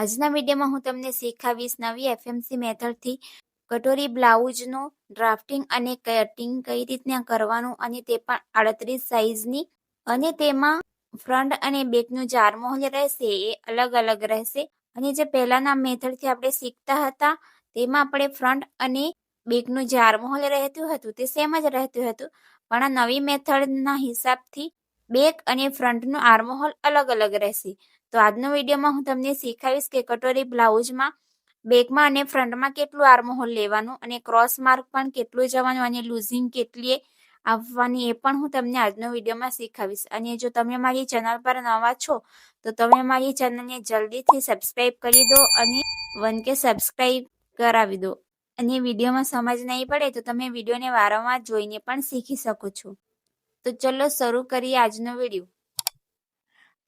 આજના વિડીયોમાં હું તમને શીખવીશ નવી એફએમસી મેથડથી કટોરી બ્લાઉઝનો ડ્રાફ્ટિંગ અને કટિંગ કઈ રીતના કરવાનું, અને તે પણ 38 સાઇઝની, અને તેમાં ફ્રન્ટ અને બેકનું જે આર્મહોલ રહેશે એ અલગ અલગ રહેશે. અને જે પહેલાના મેથડથી આપણે શીખતા હતા તેમાં આપણે ફ્રન્ટ અને બેકનું જે આર્મહોલ રહેતું હતું તે સેમ જ રહેતું હતું, પણ આ નવી મેથડના હિસાબથી બેક અને ફ્રન્ટનું આર્મહોલ અલગ અલગ રહેશે. તો આજનો વિડીયોમાં હું તમને શીખવીશ કે કટોરી બ્લાઉઝમાં બેકમાં અને ફ્રન્ટમાં કેટલું આર્મહોલ લેવાનું, અને ક્રોસ માર્ક પણ કેટલું જવાનું, અને લૂઝિંગ કેટલી આપવાની એ પણ હું તમને આજનો વિડીયોમાં શીખવીશ. અને જો તમે મારી ચેનલ પર નવા છો તો તમે મારી ચેનલને જલ્દીથી સબસ્ક્રાઇબ કરી દો અને 1K સબસ્ક્રાઇબ કરાવી દો. અને વિડીયોમાં સમજ નહીં પડે તો તમે વિડીયોને વારંવાર જોઈને પણ શીખી શકો છો. તો ચલો શરૂ કરીએ આજનો વિડીયો.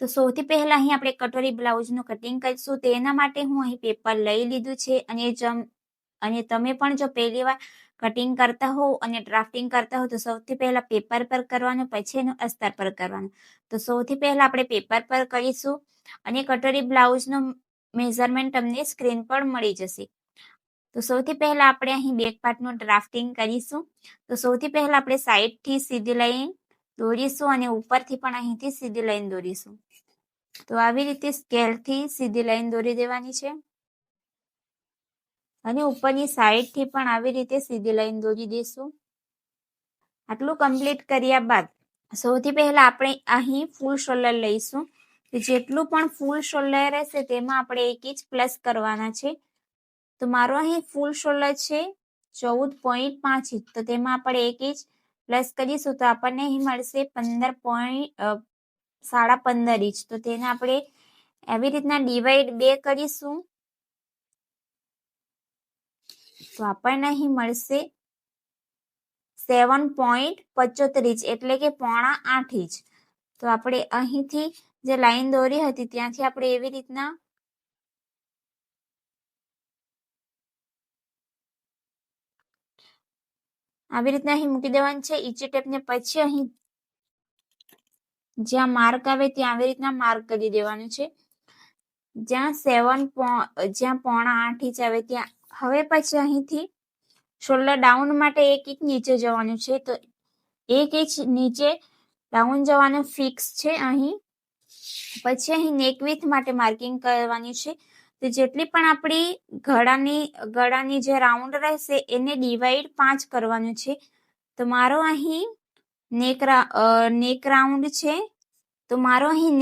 તો સૌથી પહેલા અહીં આપણે કટોરી બ્લાઉઝનું કટિંગ કરીશું. તેના માટે હું અહીં પેપર લઈ લીધું છે, અને તમે પણ જો પહેલી વાર કટિંગ કરતા હોવ અને ડ્રાફ્ટિંગ કરતા હોવ તો સૌથી પહેલા પેપર પર કરવાનું, પછી એનું અસ્તર પર કરવાનું. તો સૌથી પહેલા આપણે પેપર પર કરીશું, અને કટોરી બ્લાઉઝનું મેઝરમેન્ટ તમને સ્ક્રીન પર મળી જશે. તો સૌથી પહેલા આપણે અહીં બેક પાર્ટનું ડ્રાફ્ટિંગ કરીશું. તો સૌથી પહેલા આપણે સાઈડથી સીધી લાઈન દોરીશું, અને ઉપરથી પણ અહીંથી સીધી લાઈન દોરીશું. તો આવી રીતે સ્કેલથી સીધી લાઈન દોરી દેવાની છે, અને ઉપરની સાઈડથી પણ આવી રીતે સીધી લાઈન દોરી દઈશું. આટલું કમ્પ્લીટ કર્યા બાદ સૌથી પહેલા આપણે અહીં ફૂલ શોલ્ડર લઈશું. જેટલું પણ ફૂલ શોલ્ડર રહેશે તેમાં આપણે 1 ઇંચ પ્લસ કરવાના છે. તો મારો અહીં ફૂલ શોલ્ડર છે 14.5 ઇંચ, તો તેમાં આપણે 1 ઇંચ પ્લસ કરીશું તો આપણને અહીં મળશે 15.5 ઇંચ. તો તેને આપણે એવી રીતના ડિવાઈડ 2 કરીશું તો આપણને અહીં મળશે 7.75 ઇંચ, એટલે કે 7.5 ઇંચ. તો આપણે અહીંથી જે લાઈન દોરી હતી ત્યાંથી આપણે એવી રીતના અહીં મૂકી દેવાનું છે ઈંચી ટેપને. પછી અહીં જ્યાં માર્ક આવે ત્યાં આવી રીતના માર્ક કરી દેવાનું છે, જ્યાં 7.8 ઇંચ આવે ત્યાં. હવે પછી અહીંથી શોલ્ડર ડાઉન માટે 1 ઇંચ નીચે જવાનું છે, તો 1 ઇંચ નીચે ડાઉન જવાનું ફિક્સ છે અહીં. પછી અહીં નેક વિડ્થ માટે માર્કિંગ કરવાની છે. તો જેટલી પણ આપણી ગળાની જે રાઉન્ડ રહેશે એને ડિવાઈડ 5 કરવાનું છે. તો મારો અહીં નેક રાઉન્ડ છે, તો મારો અહીં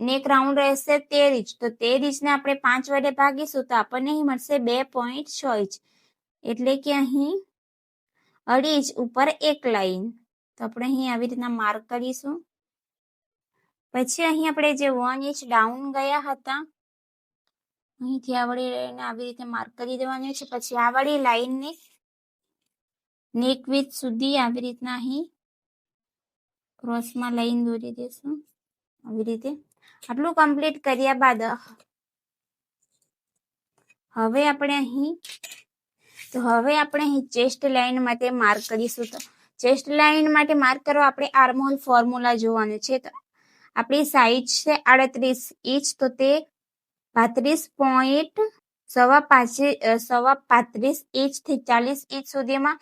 નેક રાઉન્ડ રહેશે 13 ઇંચ. તો 13 ઇંચને આપણે 5 વડે ભાગીશું તો આપણને અહીં મળશે 2.6 ઇંચ, એટલે કે અહીં 2.5 ઇંચ ઉપર એક લાઈન. તો આપણે અહીં આવી રીતના માર્ક કરીશું. પછી અહીં આપણે જે 1 ઇંચ ડાઉન ગયા હતા અહીંથી આવી રીતે માર્ક કરી દેવાનું છે. પછી આ વાળી લાઈનને નેક વિડ્થ સુધી આવી રીતના અહીં ક્રોસમાં લાઈન દોરી દેશું આવી રીતે. આટલું કમ્પ્લીટ કર્યા બાદ હવે આપણે અહીં ચેસ્ટ લાઈન માટે માર્ક કરીશું. તો ચેસ્ટ લાઈન માટે માર્ક કરવા આપણે આર્મહોલ ફોર્મ્યુલા જોવાનું છે. તો આપણી સાઈઝ છે 38 ઇંચ, તો તે 35 ઇંચથી 40 ઇંચ સુધીમાં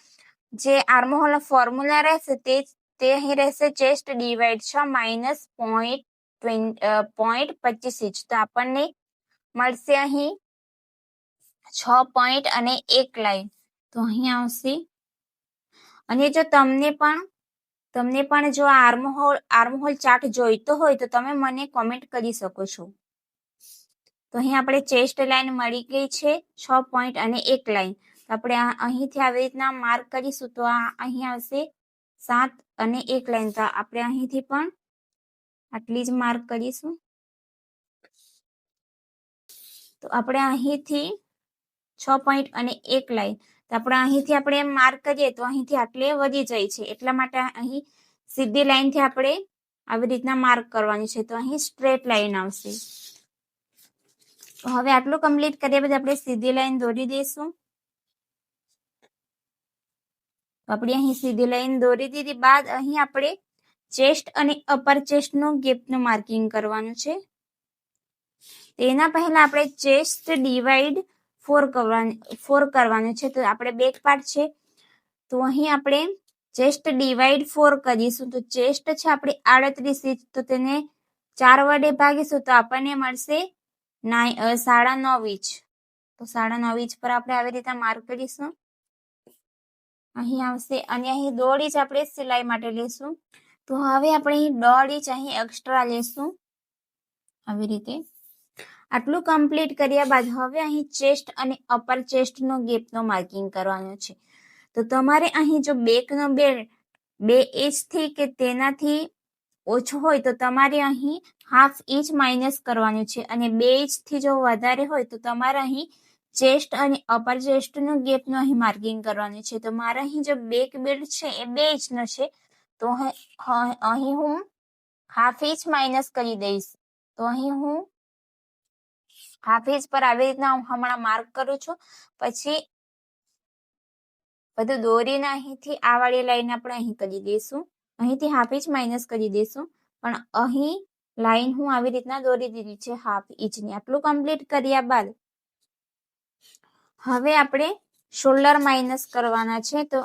જે આર્મહોલ ફોર્મ્યુલા રહેશે તે અહીં રહેશે ચેસ્ટ ડિવાઈડ 6 માઇનસ 0.25 ઇંચ. તો આપણને મળશે અહીં 6 પોઈન્ટ અને 1 લાઈન. તો અહીં આવશે. અને જો તમને પણ જો આર્મહોલ ચાર્ટ જોઈતો હોય તો તમે મને કોમેન્ટ કરી શકો છો. તો અહીં આપણે ચેસ્ટ લાઈન મળી ગઈ છે 6 પોઈન્ટ અને 1 લાઈન. તો આપણે અહીંથી આવી રીતના માર્ક કરીશું તો અહીં આવશે 7 અને 1 લાઈન. તો આપણે અહીંથી પણ આટલી જ માર્ક કરીશું. તો આપણે અહીંથી 6 પોઈન્ટ અને 1 લાઈન. તો આપણે અહીંથી આપણે માર્ક કરીએ તો અહીંથી આટલે વધી જાય છે, એટલા માટે અહીં સીધી લાઈનથી આપણે આવી રીતના માર્ક કરવાની છે. તો અહીં સ્ટ્રેટ લાઈન આવશે. તો હવે આટલું કમ્પ્લીટ કર્યા બાદ આપણે સીધી લાઈન દોરી દઈશું. તો આપણે અહીં સીધી લાઈન દોરી દીધી બાદ અહીં આપણે ચેસ્ટ અને અપર ચેસ્ટનું ગેપનું માર્કિંગ કરવાનું છે. તેના પહેલા આપણે ચેસ્ટ ડિવાઈડ 4 કરવાનું છે. તો આપણે બેક પાર્ટ છે તો અહીં આપણે ચેસ્ટ ડિવાઈડ 4 કરીશું. તો ચેસ્ટ છે આપણી 38 ઇંચ, તો તેને 4 વડે ભાગીશું તો આપણને મળશે 9.5 ઇંચ. તો 9.5 ઇંચ પર આપણે આવી રીતે માર્ક કરીશું. અહીં આવશે અને અહીં 1.5 ઇંચ આપણે સિલાઈ માટે લેશું. તો હવે આપણે અહીં 1.5 ઇંચ અહીં એક્સ્ટ્રા લેશું આવી રીતે. આટલું કમ્પ્લીટ કર્યા બાદ હવે અહીં ચેસ્ટ અને અપર ચેસ્ટનો ગેપનો માર્કિંગ કરવાનો છે. તો તમારે અહીં જો બેકનો બેલ્ટ 2 ઇંચથી કે તેનાથી ઓછો હોય તો તમારે અહીં 1/2 ઇંચ માઇનસ કરવાનું છે, અને 2 ઇંચથી જો વધારે હોય તો તમારે અહીં ચેસ્ટ અને અપર ચેસ્ટનો ગેપનો અહીં માર્કિંગ કરવાનું છે. તો મારે અહીં જો બેક બેલ્ટ છે એ 2 ઇંચનો છે, તો અહીં હું 1/2 ઇંચ માઇનસ કરી દઈશ. તો અહીં હું 1/2 ઇંચ પર આવી રીતના હું હમણાં માર્ક કરું છું. પછી બધું દોરીને અહીંથી આ વાળી લાઈન આપણે અહીં કરી દઈશું. અહીંથી 1/2 ઇંચ માઇનસ કરી દઈશું, પણ અહીં લાઈન હું આવી રીતના દોરી દીધી છે 1/2 ઇંચની. આટલું કમ્પ્લીટ કર્યા બાદ હવે આપણે શોલ્ડર માઇનસ કરવાના છે. તો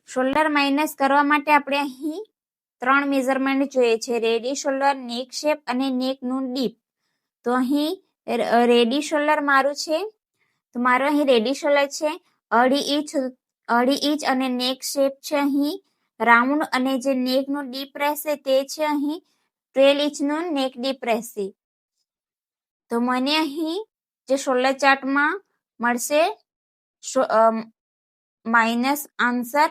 શોલ્ડર માઇનસ કરવા માટે આપણે અહીં 3 મેઝરમેન્ટ જોઈએ છે: રેડી શોલ્ડર, નેક શેપ અને નેકનું ડીપ. તો અહીં રેડી શોલ્ડર મારું છે, તો મારું અહીં રેડી શોલ્ડર છે 2.5 ઇંચ અને નેક શેપ છે અહીં રાઉન્ડ, અને જે નેકનું ડીપ રહેશે તે છે અહીં 12 ઇંચનું નેક ડીપ રહેશે. તો મને અહીં જે શોલ્ડર ચાર્ટમાં મળશે માઇનસ આન્સર,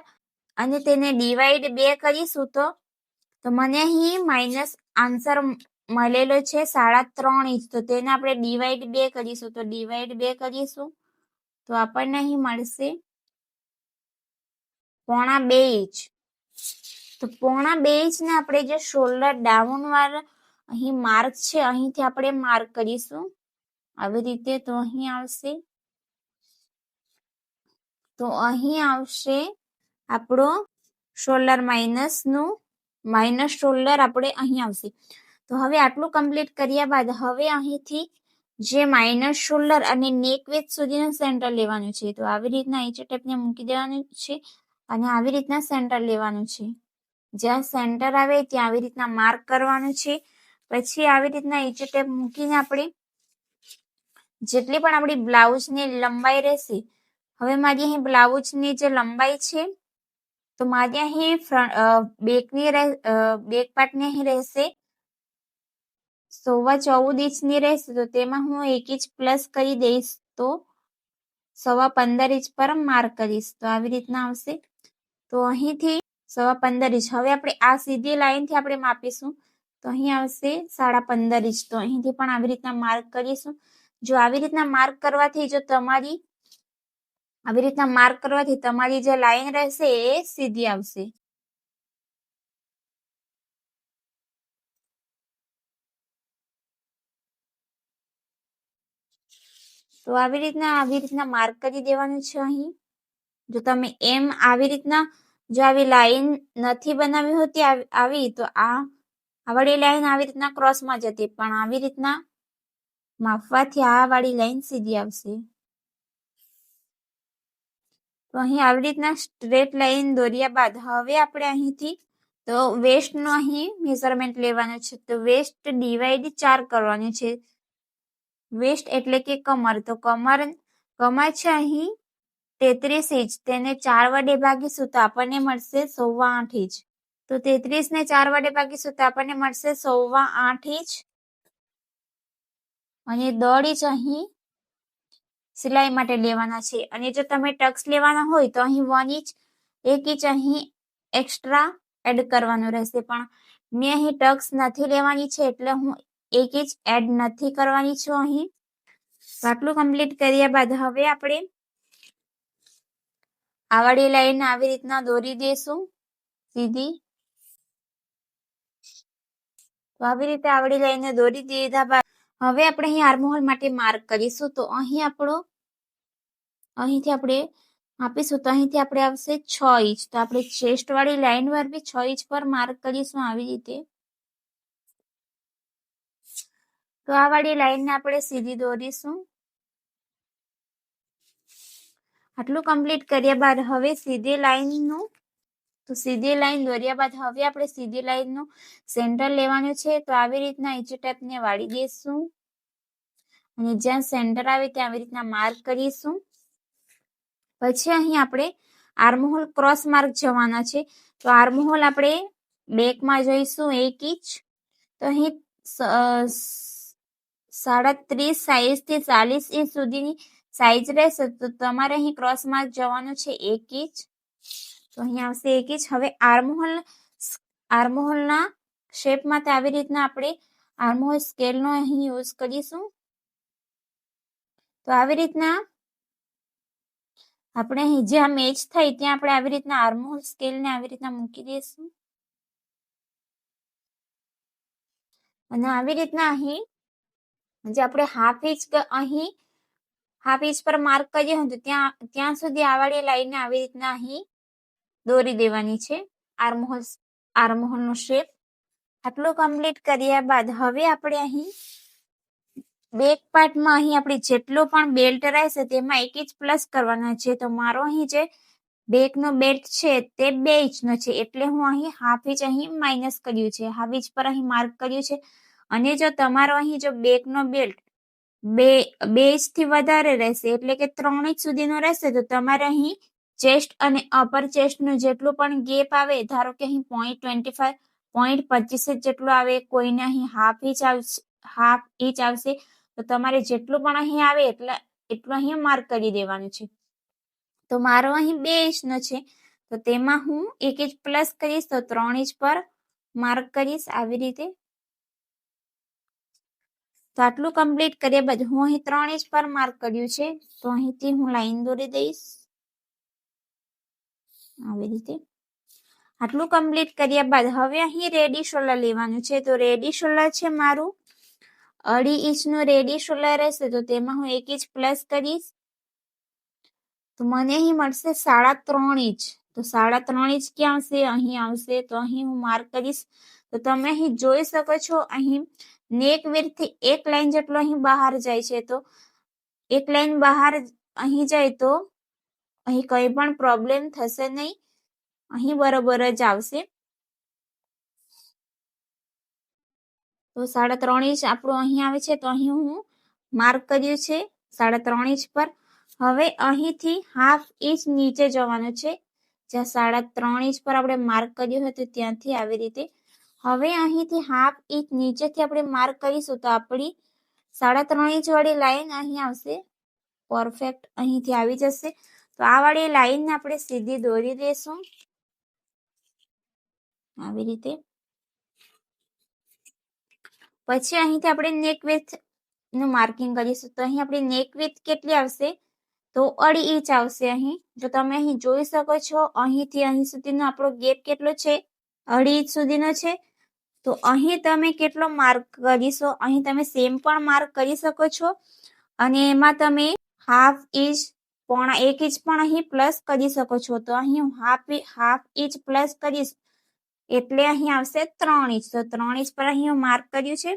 અને તેને ડિવાઈડ 2 કરીશું તો મને અહીં માઇનસ આન્સર મળેલો છે 3.5 ઇંચ. તો તેને આપણે ડિવાઈડ 2 કરીશું. તો ડિવાઈડ 2 કરીશું તો આપણને અહીં મળશે 0.25 ઇંચ. તો 0.25 ઇંચને આપણે જે શોલ્ડર ડાઉન વાળા અહીં માર્ક છે અહીંથી આપણે માર્ક કરીશું આવી રીતે. તો અહીં આવશે, તો અહીં આવશે આપણો શોલ્ડર માઇનસ શોલ્ડર આપણે અહીં આવશે. તો હવે આટલું કમ્પ્લીટ કર્યા બાદ હવે અહીંથી જે માઇનસ શોલ્ડર અને નેક વેચ સુધીનું સેન્ટર લેવાનું છે. તો આવી રીતના ઈંચ ટેપને મૂકી દેવાનું છે અને આવી રીતના સેન્ટર લેવાનું છે. જ્યાં સેન્ટર આવે ત્યાં આવી રીતના માર્ક કરવાનું છે. પછી આવી રીતના ઈંચ ટેપ મૂકીને આપણે જેટલી પણ આપણી બ્લાઉઝની લંબાઈ રહેશે, હવે મારી અહીં બ્લાઉઝની જે લંબાઈ છે તો મારી અહીં બેક પાર્ટની અહીં રહેશે 14.25 ઇંચની રહેશે. તો તેમાં હું 1 ઇંચ પ્લસ કરી દઈશ, તો 15.25 ઇંચ પર માર્ક કરીશ. તો આવી રીતના આવશે. તો અહીંથી 15.25 ઇંચ. હવે આપણે આ સીધી લાઈનથી આપણે માપીશું તો અહીં આવશે 15.5 ઇંચ. તો અહીંથી પણ આવી રીતના માર્ક કરીશું. જો આવી રીતના માર્ક કરવાથી તમારી જે લાઈન રહેશે એ સીધી આવશે. તો આવી રીતના માર્ક કરી દેવાનું છે. અહીં જો તમે એમ આવી રીતના જો આવી લાઈન નથી બનાવી હોતી આવી, તો આ વાળી લાઈન આવી રીતના ક્રોસમાં જતી, પણ આવી રીતના માપવાથી આ વાળી લાઈન સીધી આવશે. તો અહીં આવી રીતના સ્ટ્રેટ લાઈન દોર્યા બાદ હવે આપણે અહીંથી તો વેસ્ટનો અહીં મેઝરમેન્ટ લેવાનું છે. તો વેસ્ટ ડિવાઈડ 4 કરવાનું છે. વેસ્ટ એટલે કે કમર. તો કમર છે અહીં 33 ઇંચ, તેને 4 વડે ભાગીશું તો આપણને મળશે 8.25 ઇંચ. તો 33 ને 4 વડે ભાગીશું તો આપણને મળશે 8.25 ઇંચ, અને 1.5 ઇંચ અહીં સિલાઈ માટે લેવાના છે. અને જો તમે ટક્સ લેવાના હોય તો અહીં 1 ઇંચ 1 ઇંચ અહીં એક્સ્ટ્રા એડ કરવાનું રહેશે, પણ મેં અહીં ટક્સ નથી લેવાની છે એટલે હું 1 ઇંચ એડ નથી કરવાની છું અહીં. તો આટલું કમ્પ્લીટ કર્યા બાદ હવે આપણે આ વાળી લાઈન આવી રીતના દોરી દઈશું સીધી. તો આવી રીતે આ વાળી લાઈન દોરી દીધા બાદ હવે આપણે અહીં આર્મહોલ માટે માર્ક કરીશું. તો અહીંથી આપણે આપીશું તો અહીંથી આપણે આવશે 6 ઇંચ. તો આપણે ચેસ્ટ વાળી લાઈન પર બી 6 ઇંચ પર માર્ક કરીશું આવી રીતે. તો આ વાળી લાઈનને આપણે સીધી દોરીશું. આટલું કમ્પ્લીટ કર્યા બાદ હવે સીધી લાઈનનું દોર્યા બાદ હવે આપણે સીધી લાઈનનું સેન્ટર લેવાનું છે. તો આવી રીતના ઇંચી ટેપને વાળી દઈશું અને જ્યાં સેન્ટર આવે ત્યાં આવી રીતના માર્ક કરીશું. પછી અહીં આપણે આર્મહોલ ક્રોસ માર્ક જવાના છે. તો આર્મહોલ આપણે બેકમાં જોઈશું 1 ઇંચ. તો અહીં 37 સાઈઝથી 40 ઇંચ સુધીની સાઈઝ રહેશે. તો તમારે અહીં ક્રોસ માર્ક જવાનું છે 1 ઇંચ. તો અહીં આવશે 1 ઇંચ. હવે આર્મહોલના શેપ માટે આવી રીતના આપણે આર્મહોલ સ્કેલનો અહીં યુઝ કરીશું. તો આવી રીતના આપણે અહીં જ્યાં મેચ થઈ ત્યાં આપણે આવી રીતના આર્મહોલ સ્કેલને આવી રીતના મૂકી દઈશું અને આવી રીતના અહીં જે આપણે હાફ ઇંચ પર માર્ક કર્યું હતું ત્યાં સુધી આ વાળી લાઈનને આવી રીતના અહીં દોરી દેવાની છે આર્મહોલનો શેપ. આટલું કમ્પ્લીટ કર્યા બાદ હવે આપણે અહીં બેક પાર્ટમાં અહીં આપણે જેટલો પણ બેલ્ટ રહેશે તેમાં 1 ઇંચ પ્લસ કરવાના છે. તો મારો અહીં જે બેકનો બેલ્ટ છે તે 2 ઇંચનો છે એટલે હું અહીં હાફ ઇંચ અહીં માઇનસ કર્યું છે, હાફ ઇંચ પર અહીં માર્ક કર્યું છે. અને જો તમારો અહીં જો બેકનો બેલ્ટ 2 ઇંચથી વધારે રહેશે એટલે કે 3 ઇંચ સુધીનો રહેશે તો તમારે અહીં ચેસ્ટ અને અપર ચેસ્ટનો જેટલું પણ ગેપ આવે, ધારો કે અહીં 0.25 જેટલું આવે, કોઈને અહીં હાફ ઇંચ આવશે. તો તમારે જેટલું પણ અહીં આવે એટલું અહીં માર્ક કરી દેવાનું છે. તો મારો અહીં 2 ઇંચનો છે તો તેમાં હું 1 ઇંચ પ્લસ કરીશ તો 3 ઇંચ પર માર્ક કરીશ આવી રીતે. તો આટલું કમ્પ્લીટ કર્યા બાદ હું અહીં 3 ઇંચ પર માર્ક કર્યું છે તો અહીંથી હું લાઈન દોરી દઈશ આવી રીતે. આટલું કમ્પ્લીટ કર્યા બાદ હવે અહીં રેડી શોલ્ડર લેવાનું છે. તો રેડી શોલ્ડર છે મારું 2.5 ઇંચનું રેડી શોલ્ડર રહેશે તો તેમાં હું 1 ઇંચ પ્લસ કરીશ તો મને અહીં મળશે 3.5 ઇંચ. તો 3.5 ઇંચ ક્યાં આવશે? અહીં આવશે. તો અહીં હું માર્ક કરીશ. તો તમે અહીં જોઈ શકો છો અહીં નેક વિડ્થથી એક લાઈન જેટલો અહીં બહાર જાય છે. તો એક લાઈન બહાર અહીં જાય તો અહીં કંઈ પણ પ્રોબ્લેમ થશે નહીં, અહીં બરોબર જ આવશે. તો 3.5 ઇંચ આપણું અહીં આવે છે તો અહીં હું માર્ક કર્યું છે 3.5 ઇંચ પર. હવે અહીંથી હાફ ઇંચ નીચે જવાનું છે, જ્યાં 3.5 ઇંચ પર આપણે માર્ક કર્યું હતું ત્યાંથી આવી રીતે. હવે અહીંથી હાફ ઇંચ નીચેથી આપણે માર્ક કરીશું તો આપણી 3.5 ઇંચ વાળી લાઈન અહીં આવશે, પરફેક્ટ અહીંથી આવી જશે. તો આ વાળી લાઈનને આપણે સીધી દોરી દઈશું આવી રીતે. પછી અહીંથી આપણે નેક વિડ્થ નું માર્કિંગ કરીશું. તો અહીં આપણી નેક વિડ્થ કેટલી આવશે? તો 2.5 ઇંચ આવશે. અહીં જો તમે અહીં જોઈ શકો છો અહીંથી અહીં સુધીનો આપણો ગેપ કેટલો છે? 2.5 ઇંચ સુધીનો છે. તો અહીં તમે કેટલો માર્ક કરીશો? અહીં તમે સેમ પણ માર્ક કરી શકો છો અને એમાં તમે હાફ ઇંચ 1 ઇંચ પણ અહીં પ્લસ કરી શકો છો. તો અહીં હું હાફ ઇંચ પ્લસ કરીશ એટલે અહીં આવશે 3 ઇંચ. તો 3 ઇંચ પર અહીં હું માર્ક કર્યું છે.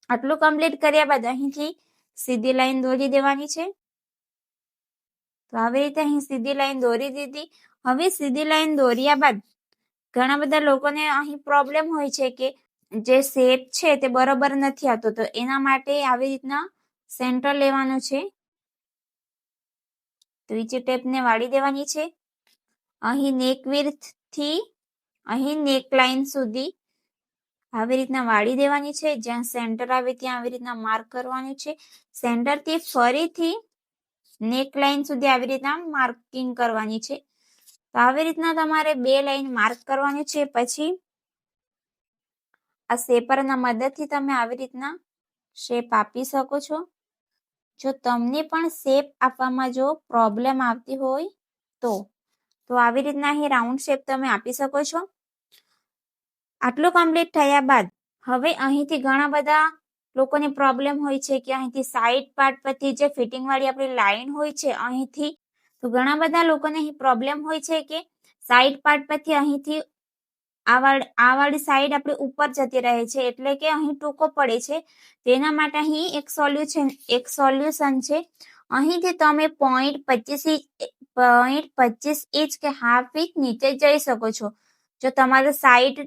આટલું કમ્પ્લીટ કર્યા બાદ અહીંથી સીધી લાઈન દોરી દેવાની છે. તો આવી રીતે અહીં સીધી લાઈન દોરી દીધી. હવે સીધી લાઈન દોર્યા બાદ ઘણા બધા લોકોને અહીં પ્રોબ્લેમ હોય છે કે જે શેપ છે તે બરોબર નથી આવતો. તો એના માટે આવી રીતના સેન્ટર લેવાનું છે. તો ઈંચી ટેપને વાળી દેવાની છે. અહીં નેક વિડ્થથી અહીં નેક લાઈન સુધી આવી રીતના વાળી દેવાની છે. જ્યાં સેન્ટર આવે ત્યાં આવી રીતના માર્ક કરવાનું છે. સેન્ટરથી ફરીથી નેક લાઈન સુધી આવી રીતના માર્કિંગ કરવાની છે. તો આવી રીતના તમારે 2 લાઈન માર્ક કરવાની છે. પછી આ શેપરના મદદથી તમે આવી રીતના શેપ આપી શકો છો. જો તમને પણ શેપ આપવામાં જો પ્રોબ્લેમ આવતી હોય તો આવી રીતના અહીં રાઉન્ડ શેપ તમે આપી શકો છો. આટલું કમ્પ્લીટ થયા બાદ હવે અહીંથી ઘણા બધા લોકોને પ્રોબ્લેમ હોય છે કે અહીંથી સાઈડ પાર્ટ પરથી જે ફિટિંગ વાળી આપણી લાઈન હોય છે અહીંથી, તો ઘણા બધા લોકોને અહીં પ્રોબ્લેમ હોય છે કે સાઈડ પાર્ટ પરથી અહીંથી આ વાળી સાઈડ આપણે ઉપર જતી રહે છે, એટલે કે અહીં ટૂંકો પડે છે. તેના માટે અહીં એક સોલ્યુશન છે. અહીંથી તમે 0.25 ઇંચ કે હાફ ઇંચ નીચે જઈ શકો છો, જો તમારો સાઈડ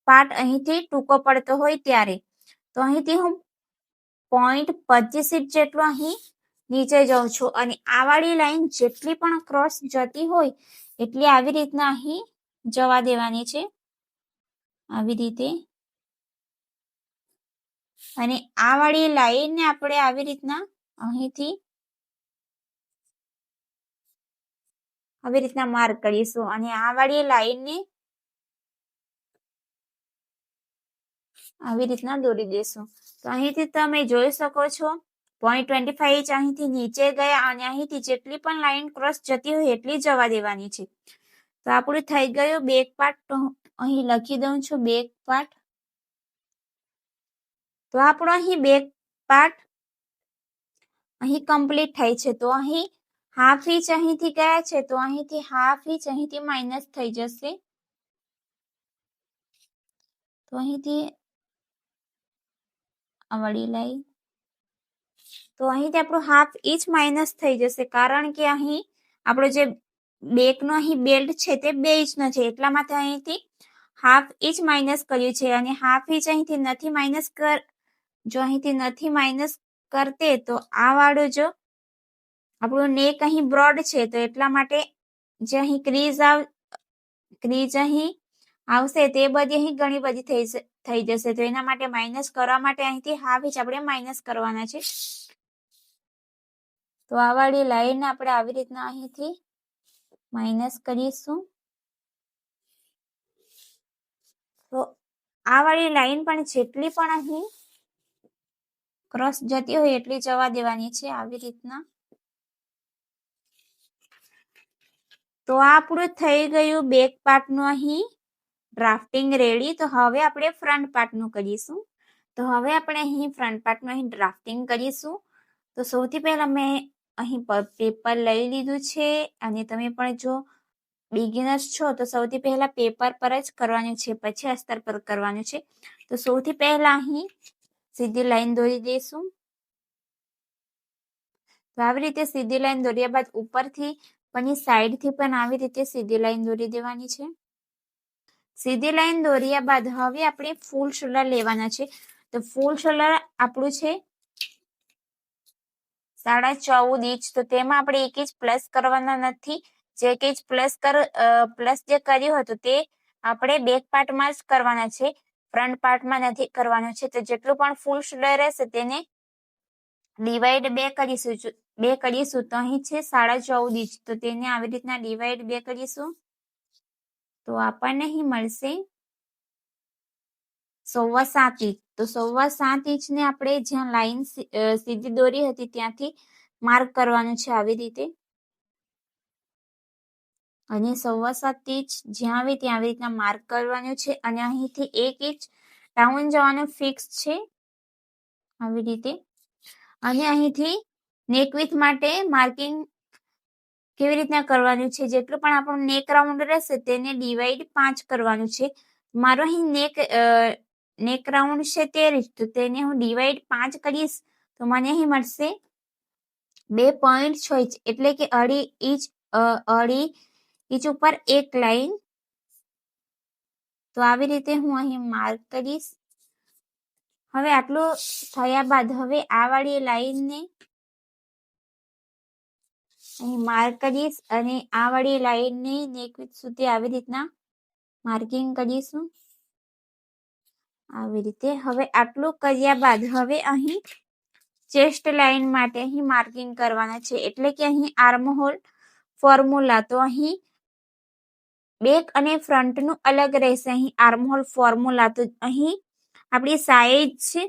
પાર્ટ અહીંથી ટૂંકો પડતો હોય ત્યારે. તો અહીંથી હું 0.25 ઇંચ જેટલું અહીં નીચે જાઉં છું, અને આ વાળી લાઈન જેટલી પણ ક્રોસ જતી હોય એટલી આવી રીતના અહીં જવા દેવાની છે, આવી રીતે. અને આ વાળી લાઈનને આપણે આવી રીતના અહીંથી આવી રીતના માર્ક કરીશું, અને આ વાળી લાઈનને આવી રીતના દોરી દેશું. તો અહીંથી તમે જોઈ શકો છો 0.25 ઇંચ અહીંથી નીચે ગયા, અને અહીંથી જેટલી પણ લાઈન ક્રોસ જતી હોય એટલી જવા દેવાની છે. તો આપણું થઈ ગયું બેક પાર્ટ. તો અહીં લખી દઉં છું બેક પાર્ટ. તો આપણો અહીં બેક પાર્ટ અહીં કમ્પ્લીટ થાય છે. તો અહીં હાફ ઇંચ અહીંથી ગયા છે, તો અહીંથી હાફ ઇંચ અહીંથી માઇનસ થઈ જશે. તો અહીંથી આ વળી લાઈન, તો અહીંથી આપણું હાફ ઇંચ માઇનસ થઈ જશે, કારણ કે અહીં આપણો જે બેકનો અહીં બેલ્ટ છે તે 2 ઇંચનો છે, એટલા માટે અહીંથી હાફ ઇંચ માઇનસ કર્યું છે. અને હાફ ઇંચ અહીંથી નથી માઇનસ જો અહીંથી નથી માઇનસ કરતે તો આ વાળો જો આપણું નેક અહીં બ્રોડ છે, તો એટલા માટે જે અહીં ક્રીઝ અહીં આવશે તે બધી અહીં ઘણી બધી થઈ જશે. તો એના માટે માઇનસ કરવા માટે અહીંથી હાફ ઇંચ આપણે માઇનસ કરવાના છે. તો આ વાળી લાઈન આપણે આવી રીતના અહીંથી માઇનસ કરીશું. તો આ વાળી લાઈન પણ જેટલી પણ અહીં ક્રોસ જતી હોય એટલી જવા દેવાની છે, આવી રીતના. તો આપણું થઈ ગયું બેક પાર્ટનું અહીં ડ્રાફ્ટિંગ રેડી. તો હવે આપણે ફ્રન્ટ પાર્ટનું કરીશું. તો હવે આપણે અહીં ફ્રન્ટ પાર્ટનું અહીં ડ્રાફ્ટિંગ કરીશું. તો સૌથી પહેલા મેં અહીં પેપર લઈ લીધું છે, અને તમે પણ જો બિગિનર્સ છો તો સૌથી પહેલા પેપર પર જ કરવાનું છે, પછી અસ્તર પર કરવાનું છે. તો સૌથી પહેલા અહીં સીધી લાઈન દોરી દઈશું. તો આવી રીતે સીધી લાઈન દોર્યા બાદ ઉપરથી પણ સાઈડથી પણ આવી રીતે સીધી લાઈન દોરી દેવાની છે. સીધી લાઈન દોર્યા બાદ હવે આપણે ફૂલ શોલ્ડર લેવાના છે. તો ફૂલ શોલ્ડર આપણું છે 14.5 ઇંચ. તો તેમાં આપણે 1 ઇંચ પ્લસ કરવાના નથી. જે 1 ઇંચ પ્લસ જે કર્યું હતું તે આપણે બેક પાર્ટમાં જ કરવાના છે, ફ્રન્ટ પાર્ટમાં નથી કરવાનું છે. તો જેટલું પણ ફૂલ શોલ્ડર રહેશે તેને ડિવાઈડ 2 કરીશું. તો અહીં છે 14.5 ઇંચ. તો તેને આવી રીતના ડિવાઈડ 2 કરીશું. તો આપણને અહીં મળશે 7.25 ઇંચ. તો 7.25 ઇંચને આપણે જ્યાં લાઈન સીધી દોરી હતી ત્યાંથી માર્ક કરવાનું છે, આવી રીતે. અને 7.25 ઇંચ જ્યાં આવે ત્યાં આવી રીતના માર્ક કરવાનું છે, અને અહીંથી 1 ઇંચ ડાઉન જવાનું ફિક્સ છે, આવી રીતે. અને અહીંથી નેક વિડ્થ માટે માર્કિંગ કેવી રીતના કરવાનું છે, જેટલું પણ આપણું નેક રાઉન્ડ રહેશે તેને ડિવાઈડ 5 કરવાનું છે. મારો અહીં નેક રાઉન્ડ છે 13 ઇંચ. તો તેને હું ડિવાઈડ 5 કરીશ તો મને અહીં મળશે 2.6 ઇંચ, એટલે કે અઢી ઇંચ ઉપર એક લાઈન. તો આવી રીતે હું અહીં માર્ક કરીશ. હવે આટલું થયા બાદ હવે આ વાળી લાઈનને અહીં માર્ક કરીશ, અને આ વાળી લાઈનને નેક વિડ્થ સુધી આવી રીતના માર્કિંગ કરીશું, આવી રીતે. હવે આટલું કર્યા બાદ હવે અહીં ચેસ્ટ લાઈન માટે અહીં માર્કિંગ કરવાના છે, એટલે કે અહીં આર્મહોલ ફોર્મ્યુલા. તો અહીં બેક અને ફ્રન્ટનું અલગ રહેશે, અહીં આર્મહોલ ફોર્મ્યુલા. તો અહીં આપણી સાઈઝ છે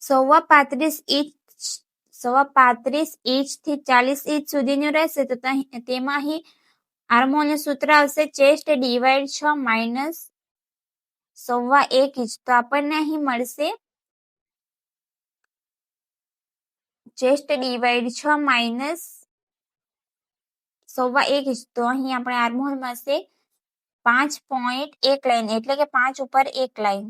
35 ઇંચ થી 40 ઇંચ સુધીનું રહેશે. તો તેમાં અહીં આર્મહોલનું સૂત્ર આવશે ચેસ્ટ ડિવાઈડ 6 માઇનસ 1.25 ઇંચ. તો આપણને અહીં મળશે ચેસ્ટ ડિવાઈડ 6 માઇનસ 1.25 ઇંચ. તો અહીં આપણે આર્મહોલ મળશે 5.1 લાઈન એટલે કે 5 ઉપર 1 લાઈન,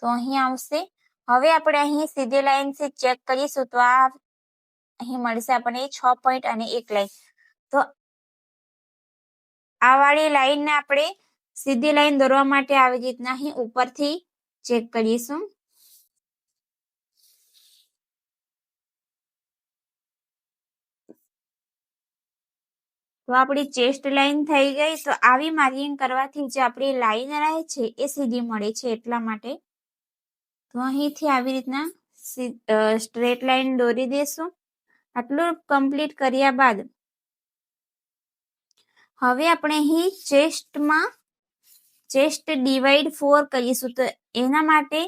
તો અહીં આવશે. હવે આપણે અહીં સીધી લાઈનથી ચેક કરીશું તો આ અહીં મળશે આપણને 6 પોઈન્ટ અને 1 લાઈન. તો આ વાળી લાઈનને આપણે સીધી લાઈન દોરવા માટે આવી રીતના અહીં ઉપરથી ચેક કરીશું. તો આપણી ચેસ્ટ લાઈન થઈ ગઈ. તો આવી માર્કિંગ કરવાથી જે આપણી લાઈન રહે છે એ સીધી મળે છે એટલા માટે. તો અહીંથી આવી રીતના સ્ટ્રેટ લાઈન દોરી દેશું. આટલું કમ્પ્લીટ કર્યા બાદ હવે આપણે અહીં ચેસ્ટ ડિવાઈડ 4 કરીશું. તો એના માટે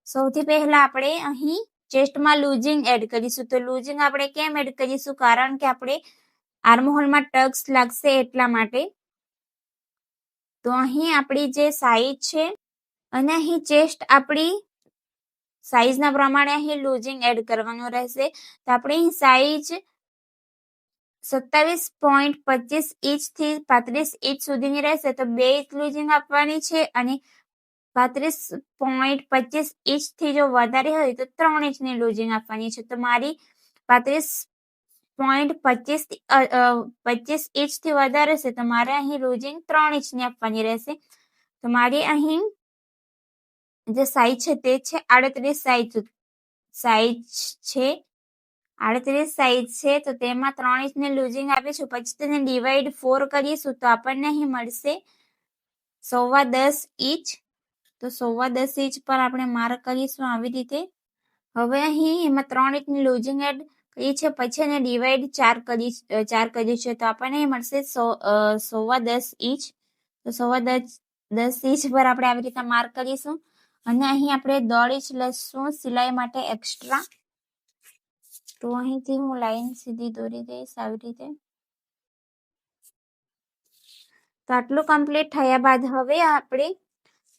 સૌથી પહેલા આપણે અહીં ચેસ્ટમાં લૂઝિંગ એડ કરીશું. તો લૂઝિંગ આપણે કેમ એડ કરીશું? કારણ કે આપણે આર્મહોલમાં ટક્સ લાગશે એટલા માટે. તો અહીં આપણી જે સાઈઝ છે અને અહીં ચેસ્ટ આપણી સાઈઝના પ્રમાણે અહીં લૂઝિંગ એડ કરવાનું રહેશે. તો આપણે અહીં સાઈઝ 27.25 ઇંચથી 35 ઇંચ સુધીની રહેશે. તો 2 ઇંચ લૂઝિંગ આપવાની છે અને 35.25 ઇંચથી જો વધારે હોય તો 3 ઇંચની લૂઝિંગ આપવાની છે. તો મારી 35.25 ઇંચથી વધારે છે તો મારે અહીં લૂઝિંગ 3 ઇંચની આપવાની રહેશે. તો મારી અહીં જે સાઈઝ છે તે છે 38 સાઈઝ છે 38 સાઈઝ છે. તો તેમાં 3 ઇંચની લૂઝિંગ આપીશું. પછી તેને ડિવાઈડ 4 કરીશું તો આપણને અહીં મળશે 10.25 ઇંચ. તો 10.25 ઇંચ પર આપણે માર્ક કરીશું આવી રીતે. હવે અહીં એમાં 3 ઇંચની લૂઝિંગ એડ કરી છે. પછી એને ડિવાઈડ 4 કર્યું છે તો આપણને મળશે 10.25 ઇંચ. તો 10.25 ઇંચ પર આપણે આવી રીતે માર્ક કરીશું. અને અહીં આપણે 1.5 ઇંચ લઈશું સિલાઈ માટે એક્સ્ટ્રા. તો અહીંથી હું લાઈન સીધી દોરી દઈશ આવી રીતે. તો આટલું કમ્પ્લીટ થયા બાદ હવે આપણે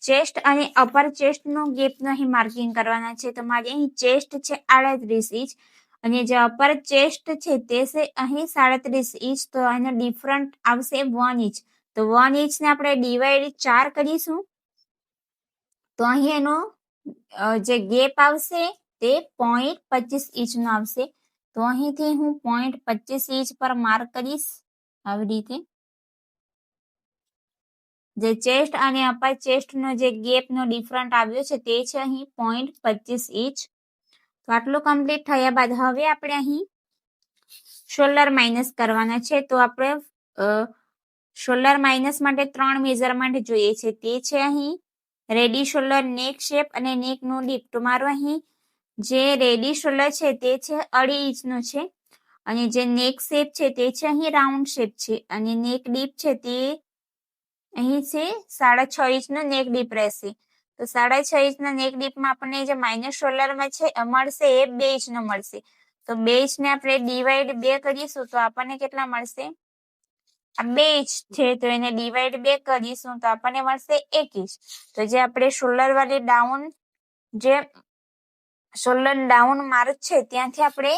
ચેસ્ટ અને અપર ચેસ્ટનો ગેપનો અહીં માર્કિંગ કરવાના છે. તો મારી અહીં ચેસ્ટ છે 38 ઇંચ અને જે અપર ચેસ્ટ છે તે છે અહીં 37 ઇંચ. તો એનો ડિફરન્ટ આવશે 1 ઇંચ. તો 1 ઇંચને આપણે ડિવાઈડ 4 કરીશું તો અહીં એનો જે ગેપ આવશે તે 0.25 ઇંચનો આવશે. તો અહીંથી હું 0.25 ઇંચ પર માર્ક કરીશ આવી રીતે. જે ચેસ્ટ અને અપર ચેસ્ટનો જે ગેપનો ડિફરન્ટ આવ્યો છે તે છે અહીં 0.25 ઇંચ. તો આટલું કમ્પ્લીટ થયા બાદ હવે આપણે અહીં શોલ્ડર માઇનસ કરવાના છે. તો આપણે શોલ્ડર માઇનસ માટે 3 મેઝરમેન્ટ જોઈએ છે. તે છે અહીં રેડી શોલ્ડર, નેક શેપ અને નેક નો ડીપ. તો મારું અહીં જે રેડી શોલ્ડર છે તે છે 2.5 ઇંચનો છે અને જે નેક શેપ છે તે છે અહીં રાઉન્ડ શેપ છે અને નેક ડીપ છે તે અહીં છે 6.5 ઇંચનો નેક ડીપ રહેશે. તો 6.5 ઇંચના નેક ડીપમાં આપણને જે માઇનસ શોલ્ડરમાં છે મળશે એ 2 ઇંચનો મળશે. તો 2 ઇંચને આપણે ડિવાઈડ 2 કરીશું તો આપણને કેટલા મળશે? આ 2 ઇંચ છે તો એને ડિવાઈડ 2 કરીશું તો આપણને મળશે 1 ઇંચ. તો જે આપણે શોલ્ડર વાળી ડાઉન જે શોલ્ડર ડાઉન માર્ક છે ત્યાંથી આપણે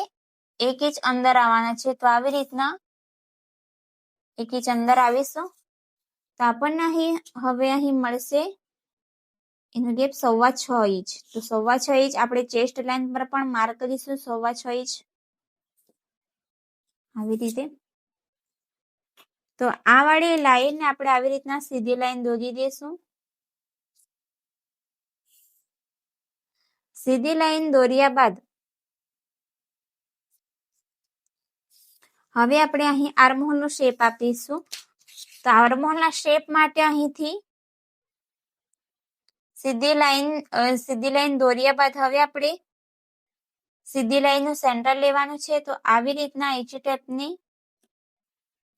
1 ઇંચ અંદર આવવાના છે. તો આવી રીતના 1 ઇંચ અંદર આવીશું તો આપણને અહીં હવે અહીં મળશે એનો ગેપ 6.25 ઇંચ. તો 6.25 ઇંચ આપણે ચેસ્ટ લાઈન પર પણ માર્ક કરીશું 6.25 ઇંચ આવી રીતે. તો આ વાળી લાઈનને આપણે આવી રીતના સીધી લાઈન દોરી દઈશું. સીધી લાઈન દોર્યા બાદ હવે આપણે અહીં આર્મહોલનો શેપ આપીશું. તો આર્મહોલના શેપ માટે અહીંથી સીધી લાઈન દોર્યા બાદ હવે આપણે સીધી લાઈનનું સેન્ટર લેવાનું છે. તો આવી રીતના એચી ટેપની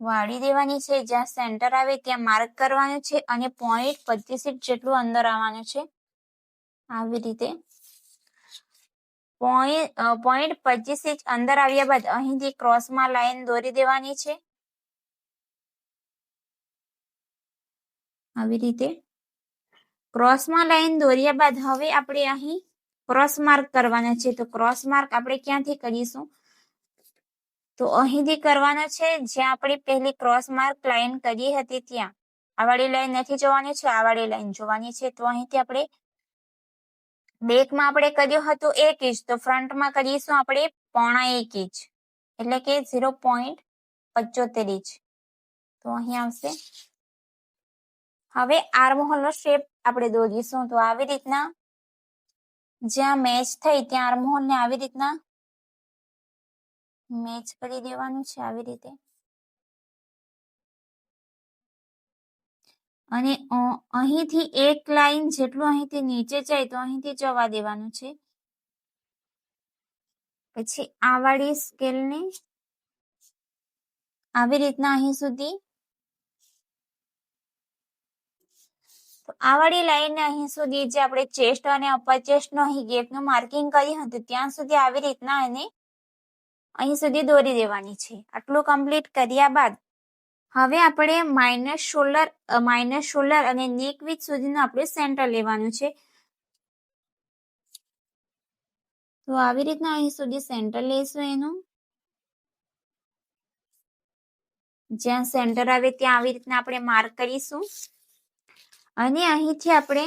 વાળી દેવાની છે. જ્યાં સેન્ટર આવે ત્યાં માર્ક કરવાનું છે અને 0.25 ઇંચ જેટલું અંદર આવવાનું છે આવી રીતે. 0.25 ઇંચ અંદર આવ્યા બાદ અહીંથી ક્રોસમાં લાઈન દોરી દેવાની છે આવી રીતે. ક્રોસમાં લાઈન દોર્યા બાદ હવે આપણે અહીં ક્રોસ માર્ક કરવાના છે. તો ક્રોસ માર્ક આપણે ક્યાંથી કરીશું? તો અહીંથી કરવાનો છે જ્યાં આપણે પહેલી ક્રોસ માર્ક લાઈન કરી હતી ત્યાં. આ વાળી લાઈન નથી જોવાની છે, આ વાળી લાઈન જોવાની છે. તો અહીંથી આપણે બેકમાં આપણે કર્યું હતું 1 ઇંચ, તો ફ્રન્ટમાં કરીશું આપણે 0.5 ઇંચ, એટલે કે 0.75 ઇંચ. તો અહીં આવશે. હવે આર્મહોલનો શેપ આપણે દોરીશું. તો આવી રીતના જ્યાં મેચ થઈ ત્યાં આર્મહોલને આવી રીતના મેચ કરી દેવાનું છે, આવી રીતે. અને અહીંથી એક લાઈન જેટલું અહીંથી નીચે જાય તો અહીંથી જવા દેવાનું છે. પછી આ વાળી સ્કેલને આવી રીતના અહીં સુધી, તો આ વાળી લાઈન અહીં સુધી જે આપણે ચેસ્ટ અને અપર ચેસ્ટ નો અહીં ગેપનું માર્કિંગ કર્યું હતું ત્યાં સુધી આવી રીતના એને અહીં સુધી દોરી દેવાની છે. આટલું કમ્પ્લીટ કર્યા બાદ હવે આપણે માઇનસ શોલ્ડર અને નેક વિડ્થ સુધીનું આપણે સેન્ટર લેવાનું છે. તો આવી રીતના અહીં સુધી સેન્ટર લઈશું એનું. જ્યાં સેન્ટર આવે ત્યાં આવી રીતના આપણે માર્ક કરીશું. અને અહીંથી આપણે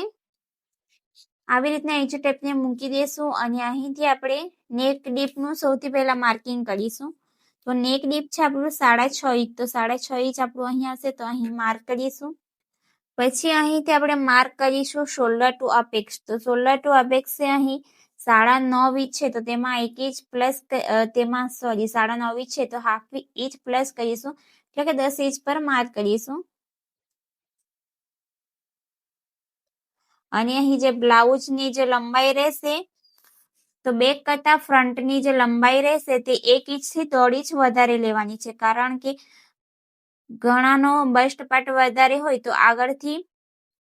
આવી રીતના એચ ટેપને મૂકી દઈશું અને અહીંથી આપણે નેક ડીપનું સૌથી પહેલા માર્કિંગ કરીશું. તો નેક ડીપ છે આપણું 6.5 ઇંચ, તો 6.5 ઇંચ આપણું અહીં હશે, તો અહીં માર્ક કરીશું. પછી અહીંથી આપણે માર્ક કરીશું શોલ્ડર ટુ અપેક્સ. તો શોલ્ડર ટુ અપેક્સ છે અહીં 9.5 ઇંચ છે, તો તેમાં 1 ઇંચ પ્લસ તેમાં 9.5 ઇંચ છે તો હાફ ઇંચ પ્લસ કરીશું, એટલે કે 10 ઇંચ પર માર્ક કરીશું. અને અહીં જે બ્લાઉઝની જે લંબાઈ રહેશે, તો બેક કરતા ફ્રન્ટની જે લંબાઈ રહેશે તે 1 ઇંચથી 1.5 ઇંચ વધારે લેવાની છે. કારણ કે ઘણાનો બસ્ટ પાર્ટ વધારે હોય તો આગળથી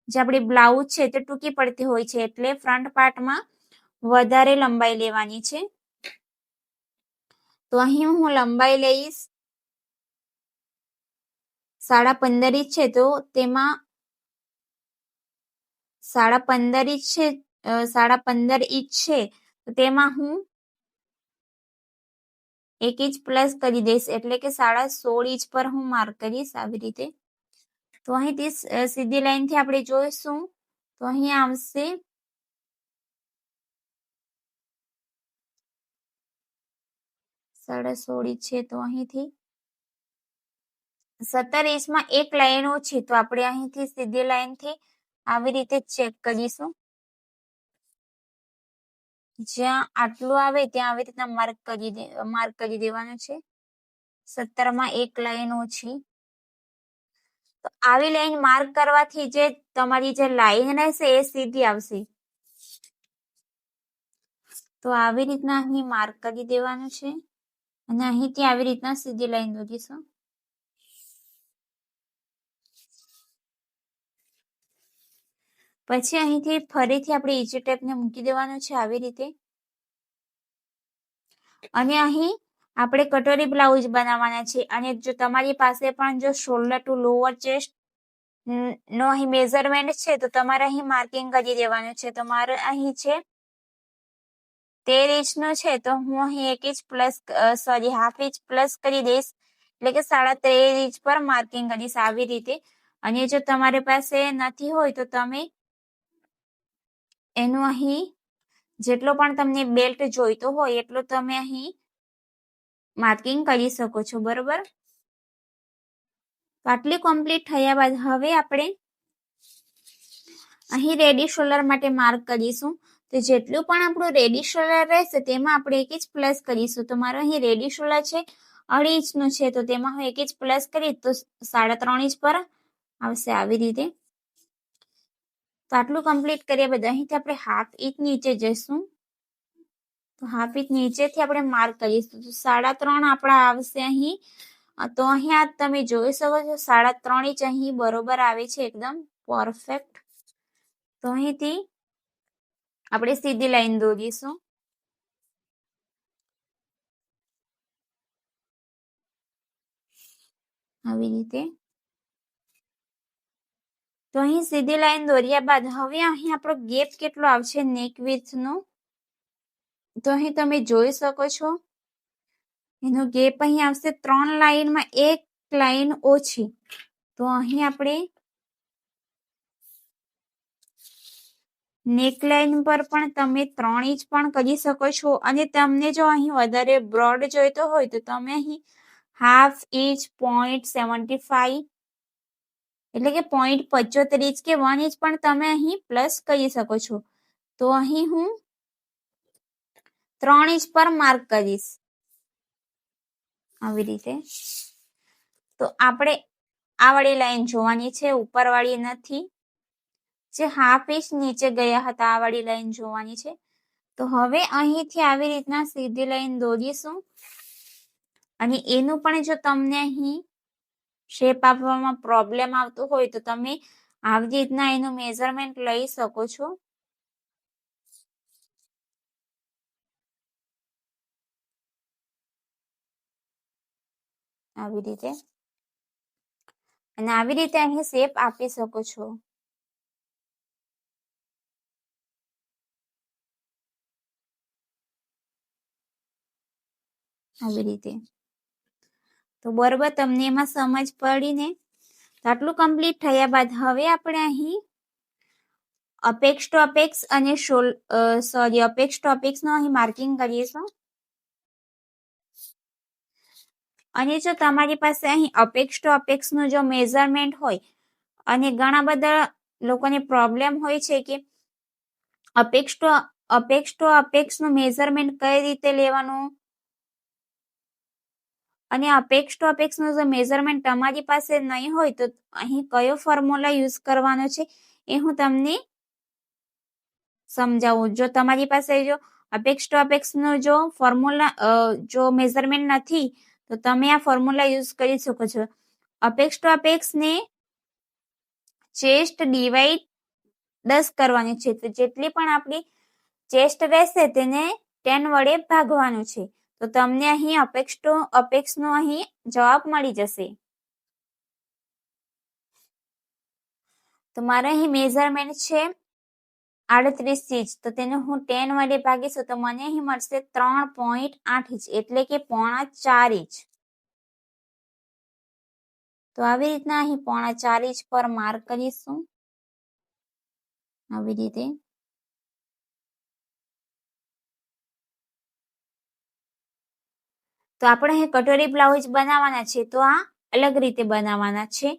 જે આપણી બ્લાઉઝ છે તે ટૂંકી પડતી હોય છે, એટલે ફ્રન્ટ પાર્ટમાં વધારે લંબાઈ લેવાની છે. તો અહીં હું લંબાઈ લઈશ 15.5 ઇંચ છે, તો તેમાં 15.5 ઇંચ છે, 15.5 ઇંચ છે, તો તેમાં હું 1 ઇંચ પ્લસ કરી દઈશ, એટલે કે 16.5 ઇંચ પર હું માર્ક કરીશ આવી રીતે. તો અહીંથી સીધી લાઈનથી આપણે જોઈશું તો અહીં આવશે 16.5 ઇંચ છે, તો અહીંથી 17 ઇંચમાં એક લાઈન ઓછી, તો આપણે અહીંથી સીધી લાઈનથી આવી રીતે ચેક કરીશું. જ્યાં આટલું આવે ત્યાં આવી રીતના માર્ક કરી દેવાનું છે. 17માં એક લાઈન ઓછી. તો આવી લાઈન માર્ક કરવાથી જે તમારી જે લાઈન રહેશે એ સીધી આવશે. તો આવી રીતના અહીં માર્ક કરી દેવાનું છે અને અહીંથી આવી રીતના સીધી લાઈન દોરીશું. પછી અહીંથી ફરીથી આપણે ઈજી ટેપને મૂકી દેવાનું છે આવી રીતે. અને અહીં આપણે કટોરી બ્લાઉઝ બનાવવાના છે. અને જો તમારી પાસે પણ જો શોલ્ડર ટુ લોઅર ચેસ્ટ નો અહીં મેઝરમેન્ટ છે તો તમારે અહીં માર્કિંગ કરી દેવાનું છે. તો મારે અહીં છે 13 ઇંચનો છે, તો હું અહીં 1 inch plus half inch plus કરી દઈશ, એટલે કે 13.5 ઇંચ પર માર્કિંગ કરીશ આવી રીતે. અને જો તમારી પાસે નથી હોય તો તમે એનું અહીં જેટલો પણ તમને બેલ્ટ જોઈતો હોય એટલો તમે અહીં માર્કિંગ કરી શકો છો, બરોબર. આટલી કમ્પ્લીટ થયા બાદ હવે આપણે અહીં રેડી શોલ્ડર માટે માર્ક કરીશું. તો જેટલું પણ આપણું રેડી શોલ્ડર રહેશે તેમાં આપણે 1 ઇંચ પ્લસ કરીશું. તો મારો અહીં રેડી શોલ્ડર છે 2.5 ઇંચનું છે, તો તેમાં હું 1 ઇંચ પ્લસ કરીશ તો 3.5 ઇંચ પર આવશે આવી રીતે. તો આટલું કમ્પ્લીટ કર્યા બાદ અહીંથી આપણે હાફ ઇંચ નીચે જઈશું. તો હાફ ઇંચ નીચેથી આપણે માર્ક કરીશું. તો 3.5 આપણા આવશે અહીં. તો અહીંયા તમે જોઈ શકો છો 3.5 ઇંચ અહીં બરોબર આવે છે, એકદમ પરફેક્ટ. તો અહીંથી આપણે સીધી લાઈન દોરીશું આવી રીતે. તો અહીં સીધી લાઈન દોર્યા બાદ હવે અહીં આપણો ગેપ કેટલો આવશે નેક વિડ્થનો, તો અહીં તમે જોઈ શકો છો એનો ગેપ અહીં આવશે 3 લાઈનમાં 1 લાઈન ઓછી. તો અહીં આપણે નેકલાઇન પર પણ તમે 3 ઇંચ પણ કરી શકો છો અને તમને જો અહીં વધારે બ્રોડ જોઈતો હોય તો તમે અહીં 1/2 ઇંચ 0.75 એટલે કે 0.75 ઇંચ કે 1 ઇંચ પણ તમે અહીં પ્લસ કરી શકો છો. તો અહીં હું 3 ઇંચ પર માર્ક કરીશ આવી રીતે. તો આપણે આ વાળી લાઈન જોવાની છે, ઉપરવાળી નથી. જે 1/2 ઇંચ નીચે ગયા હતા આ વાળી લાઈન જોવાની છે. તો હવે અહીંથી આવી રીતના સીધી લાઈન દોરીશું અને એનું પણ જો તમને અહીં શેપ આપવામાં પ્રોબ્લેમ આવતો હોય તો તમે આવી રીતના એનું મેઝરમેન્ટ લઈ શકો છો. આવી રીતે અને આવી રીતે અહીં શેપ આપી શકો છો. આવી રીતે. તો બરોબર તમને એમાં સમજ પડી ને? તો આટલું કમ્પ્લીટ થયા બાદ હવે આપણે અહીં અપેક્ષ ટુ અપેક્ષ અને અપેક્ષ ટુ અપેક્ષ નું અહીં માર્કિંગ કરીશું. અને જો તમારી પાસે અહીં અપેક્ષ ટુ અપેક્ષ નું જો મેઝરમેન્ટ હોય અને ઘણા બધા લોકોને પ્રોબ્લેમ હોય છે કે અપેક્ષ ટુ અપેક્ષ નું મેઝરમેન્ટ કઈ રીતે લેવાનું અને અપેક્ષ ટુ અપેક્ષ નું જો મેઝરમેન્ટ તમારી પાસે નહીં હોય તો અહીં કયો ફોર્મ્યુલા યુઝ કરવાનો છે એ હું તમને સમજાવું. જો તમારી પાસે જો અપેક્ષ ટુ અપેક્ષ નો જો ફોર્મ્યુલા જો મેઝરમેન્ટ નથી તો તમે આ ફોર્મ્યુલા યુઝ કરી શકો છો. અપેક્ષ ટુ અપેક્ષ ને ચેસ્ટ ડિવાઈડ 10 કરવાની છે. તો જેટલી પણ આપણી ચેસ્ટ રહેશે તેને 10 વડે ભાગવાનું છે. તો તમને અહીં અપેક્ષ ટુ અપેક્ષ નો અહીં જવાબ મળી જશે. તો મારે અહીં મેઝરમેન્ટ છે 38 ઇંચ. તો તેને હું 10 વડે ભાગીશું તો મને અહીં મળશે 3.8 ઇંચ એટલે કે 4.5 ઇંચ. તો આવી રીતના અહીં 4.5 ઇંચ પર માર્ક કરીશું આવી રીતે. તો આપણે અહીં કટોરી બ્લાઉઝ બનાવવાના છે તો આ અલગ રીતે બનાવવાના છે.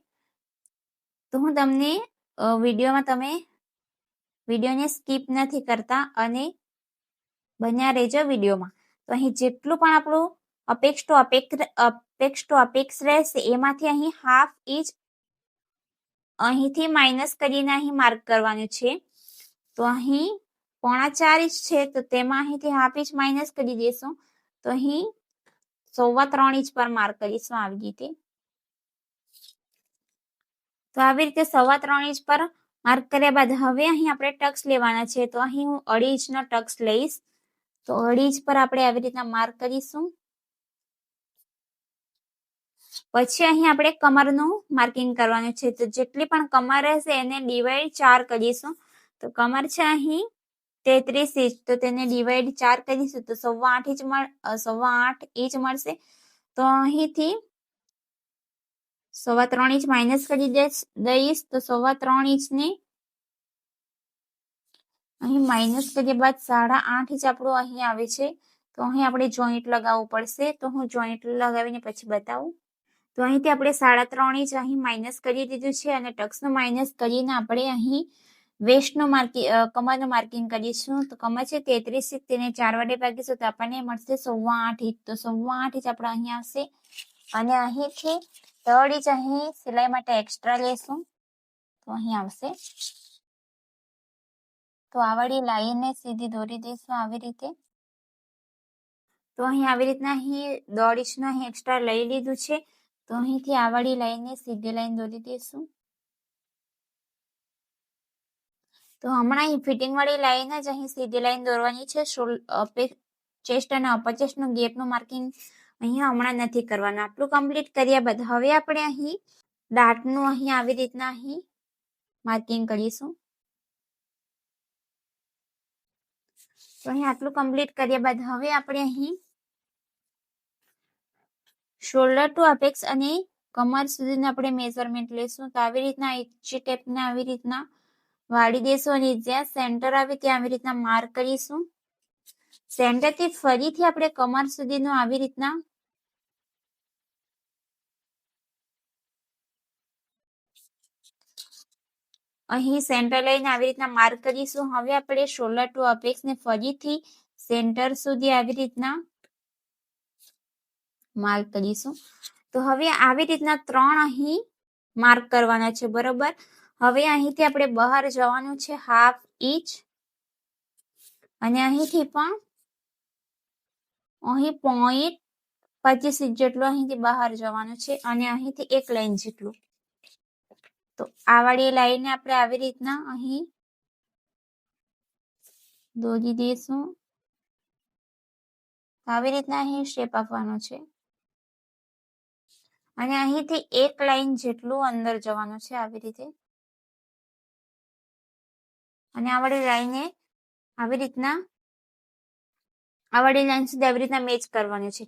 તો હું તમને વિડીયોને સ્કીપ નથી કરતા અને બન્યા રહેજો વિડીયોમાં. તો અહીં જેટલું પણ આપણું અપેક્ષ ટુ અપેક્ષ રહેશે એમાંથી અહીં 1/2 ઇંચ અહીંથી માઇનસ કરીને અહીં માર્ક કરવાનું છે. તો અહીં 4.5 ઇંચ છે તો તેમાં અહીંથી 1/2 ઇંચ માઇનસ કરી દેશું. તો અહીં 3.25 ઇંચ પર માર્ક કરીશું આવી રીતે. તો આવી રીતે 3.25 ઇંચ પર માર્ક કર્યા બાદ હવે અહીં આપણે ટક્સ લેવાના છે. તો અહીં હું 2.5 ઇંચનો ટક્સ લઈશ. તો 2.5 ઇંચ પર આપણે આવી રીતના માર્ક કરીશું. પછી અહીં આપણે કમરનું માર્કિંગ કરવાનું છે. તો જેટલી પણ કમર રહેશે એને ડિવાઈડ 4 કરીશું. તો કમર છે અહીં 33 ઇંચ તો તેને ડિવાઈડ 4 કરીશું તો 8.25 ઇંચ મળશે. તો અહીંથી 3.25 ઇંચ માઇનસ કરી દઈશ. તો 3.25 ઇંચને અહીં માઇનસ કર્યા બાદ 8.5 ઇંચ આપણું અહીં આવે છે. તો અહીં આપણે જોઈન્ટ લગાવવું પડશે. તો હું જોઈન્ટ લગાવીને પછી બતાવું. તો અહીંથી આપણે 3.5 ઇંચ અહીં માઇનસ કરી દીધું છે અને ટક્સનું માઇનસ કરીને આપણે અહીં વેસ્ટનું કમરનું માર્કિંગ કરીશું. તો કમર છે 33 ઇંચ તેને 4 વડે ભાગીશું તો આપણને મળશે 8.25 ઇંચ. તો 8.25 ઇંચ આપણે અહીં આવશે અને અહીંથી 3 ઇંચ અહીં સિલાઈ માટે એક્સ્ટ્રા લેશું તો અહીં આવશે. તો આ વાળી લાઈનને સીધી દોરી દઈશું આવી રીતે. તો અહીં આવી રીતના અહીં 1.5 ઇંચનું અહીં એક્સ્ટ્રા લઈ લીધું છે. તો અહીંથી આ વાળી લાઈનને સીધી લાઈન દોરી દઈશું. તો હમણાં અહીં ફિટિંગ વાળી લાઈન જ અહીં સીધી લાઈન દોરવાની છે. ચેસ્ટ અને અપર ચેસ્ટનું ગેપનું માર્કિંગ અહીંયા હમણાં નથી કરવાનું. આટલું કમ્પ્લીટ કર્યા બાદ હવે આપણે અહીં દાંતનું અહીં આવી રીતના અહીં માર્કિંગ કરીશું. તો અહીં આટલું કમ્પ્લીટ કર્યા બાદ હવે આપણે અહીં શોલ્ડર ટુ અપેક્ષ અને કમર સુધીનું આપણે મેઝરમેન્ટ લેશું. તો આવી રીતના ઇંચી ટેપને આવી રીતના વાળી દેશું અને જ્યાં સેન્ટર આવે ત્યાં આવી રીતના માર્ક કરીશું. સેન્ટર થી ફરીથી આપણે કમર સુધીનું આવી રીતના અહીં સેન્ટર લઈને આવી રીતના માર્ક કરીશું. હવે આપણે શોલ્ડર ટુ અપેક્સ ને ફરીથી સેન્ટર સુધી આવી રીતના માર્ક કરીશું. તો હવે આવી રીતના 3 અહીં માર્ક કરવાના છે, બરોબર. હવે અહીંથી આપણે બહાર જવાનું છે 1/2 ઇંચ અને અહીંથી પણ અહીં 0.25 ઇંચ જેટલું અહીંથી બહાર જવાનું છે અને અહીંથી 1 લાઈન જેટલું. તો આ વાળી લાઈનને આપણે આવી રીતના અહીં દોરી દઈશું. આવી રીતના અહીં શેપ આપવાનો છે અને અહીંથી 1 લાઈન જેટલું અંદર જવાનું છે આવી રીતે. અને આ વાળી લાઈને આવી રીતના આ વાળી લાઈન સુધી આવી રીતના મેચ કરવાનું છે.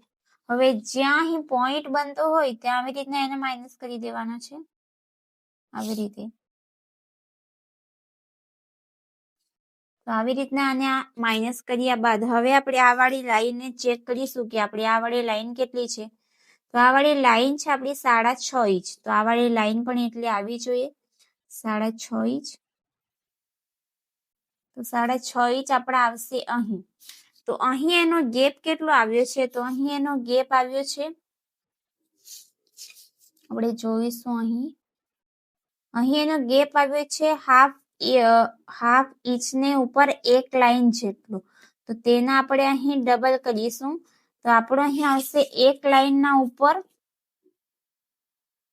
હવે જ્યાં અહીં પોઈન્ટ બનતો હોય ત્યાં આવી રીતના એને માઇનસ કરી દેવાનો છે આવી રીતે. તો આવી રીતના આને માઇનસ કર્યા બાદ હવે આપણે આ વાળી લાઈનને ચેક કરીશું કે આપણે આ વાળી લાઈન કેટલી છે. તો આ વાળી લાઈન છે આપણી 6.5 ઇંચ. તો આ વાળી લાઈન પણ એટલી આવી જોઈએ 6.5 ઇંચ. તો 6.5 ઇંચ આપણે આવશે અહીં. તો અહીં એનો ગેપ કેટલો આવ્યો છે? તો અહીં એનો ગેપ આવ્યો છે, આપણે જોઈશું અહીં એનો ગેપ આવ્યો છે 1/2 ઇંચ ને ઉપર 1 લાઈન જેટલું. તો તેના આપણે અહીં ડબલ કરીશું. તો આપણો અહીં આવશે 1 લાઈનના ઉપર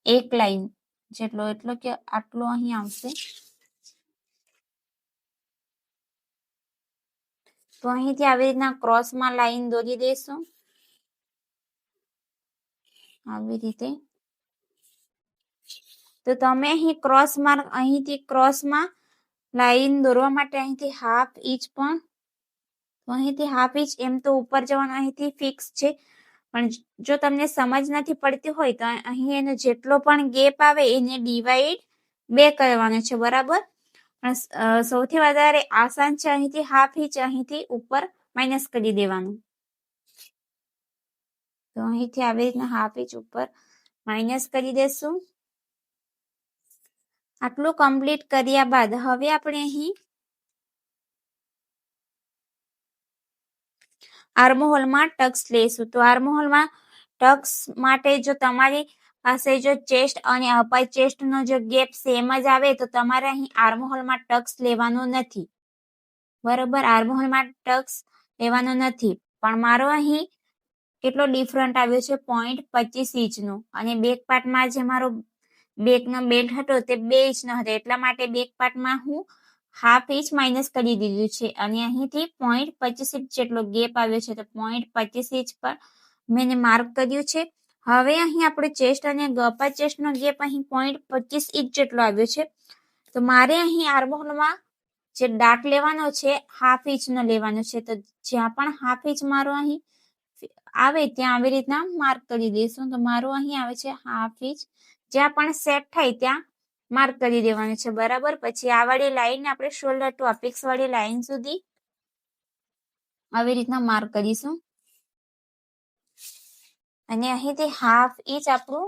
1 લાઈન જેટલો, એટલે કે આટલો અહીં આવશે. તો અહીંથી આવી રીતના ક્રોસમાં લાઈન દોરી દઈશું આવી રીતે. તો તમે અહીં ક્રોસ માર્ક અહીંથી ક્રોસમાં લાઈન દોરવા માટે અહીંથી 1/2 ઇંચ પણ, તો અહીંથી 1/2 ઇંચ એમ તો ઉપર જવાનું અહીંથી ફિક્સ છે. પણ જો તમને સમજ નથી પડતી હોય તો અહીં એનો જેટલો પણ ગેપ આવે એને ડિવાઈડ 2 કરવાનો છે, બરાબર. પણ સૌથી વધારે આસાન છે અહીંથી 1/2 ઇંચ અહીંથી ઉપર માઇનસ કરી દેવાનું. તો અહીંથી આવી રીતના 1/2 ઇંચ ઉપર માઇનસ કરી દેશું. આટલું કમ્પ્લીટ કર્યા બાદ હવે આપણે અહીં આર્મહોલમાં ટક્સ લઈશું. તો આર્મહોલમાં ટક્સ માટે જો તમારી પાસે જો ચેસ્ટ અને અપર ચેસ્ટનો જો ગેપ સેમ જ આવે તો તમારે અહીં આર્મહોલમાં ટક્સ લેવાનો નથી, બરોબર. આર્મહોલમાં ટક્સ લેવાનો નથી. પણ મારો અહીં કેટલો ડિફરન્ટ આવ્યો છે 0.25 ઇંચનો. અને બેક પાર્ટમાં જે મારો બેકનો બેલ્ટ હતો તે 2 ઇંચનો હતો, એટલા માટે બેક પાર્ટમાં હું 1/2 ઇંચ માઇનસ કરી દીધું છે અને અહીંથી 0.25 ઇંચ જેટલો ગેપ આવ્યો છે. તો 0.25 ઇંચ પર મેં માર્ક કર્યું છે. હવે અહીં આપણો ચેસ્ટ અને અપર ચેસ્ટનો ગેપ અહીં 0.25 ઇંચ જેટલો આવ્યો છે. તો મારે અહીં આર્મહોલમાં જે ડાટ લેવાનો છે 1/2 ઇંચનો લેવાનો છે. તો જ્યાં પણ 1/2 ઇંચ મારો અહીં આવે ત્યાં આવી રીતના માર્ક કરી દઈશું. તો મારું અહીં આવે છે 1/2 ઇંચ. જ્યાં પણ સેટ થાય ત્યાં માર્ક કરી દેવાનું છે, બરાબર. પછી આ વાળી લાઈન આપણે શોલ્ડર ટુ અપેક્સ વાળી લાઈન સુધી આવી રીતના માર્ક કરીશું અને અહીંથી 1/2 ઇંચ આપણું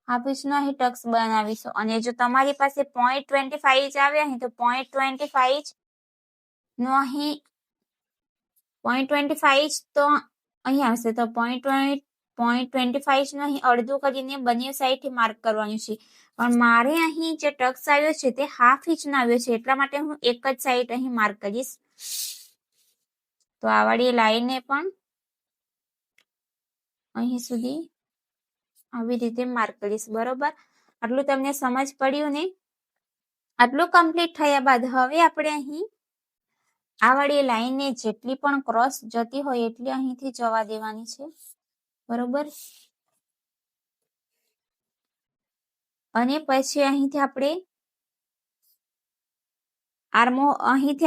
1/2 ઇંચનો અહીં ટક્સ બનાવીશું. અને જો તમારી પાસે 0.25 ઇંચ આવે અહીં તો 0.25 ઇંચ નો અહીં 0.25 ઇંચ તો અહીં આવશે. તો 0.25 ઇંચનું અહીં અડધું કરીને બંને સાઈડથી માર્ક કરવાનું છે. પણ મારે અહીં જે ટક્સ આવ્યો છે તે 1/2 ઇંચનો આવ્યો છે, એટલા માટે હું એક જ સાઈડ અહીં માર્ક કરીશ. તો આ વાળી લાઈનને પણ અહીં સુધી આવી રીતે માર્ક કરીશ, બરોબર. આટલું તમને સમજ પડ્યું ને? આટલું કમ્પ્લીટ થયા બાદ હવે આપણે અહીં આ વાળી લાઈનને જેટલી પણ ક્રોસ જતી હોય એટલી અહીંથી જવા દેવાની છે, બરોબર. અને પછી અહીંથી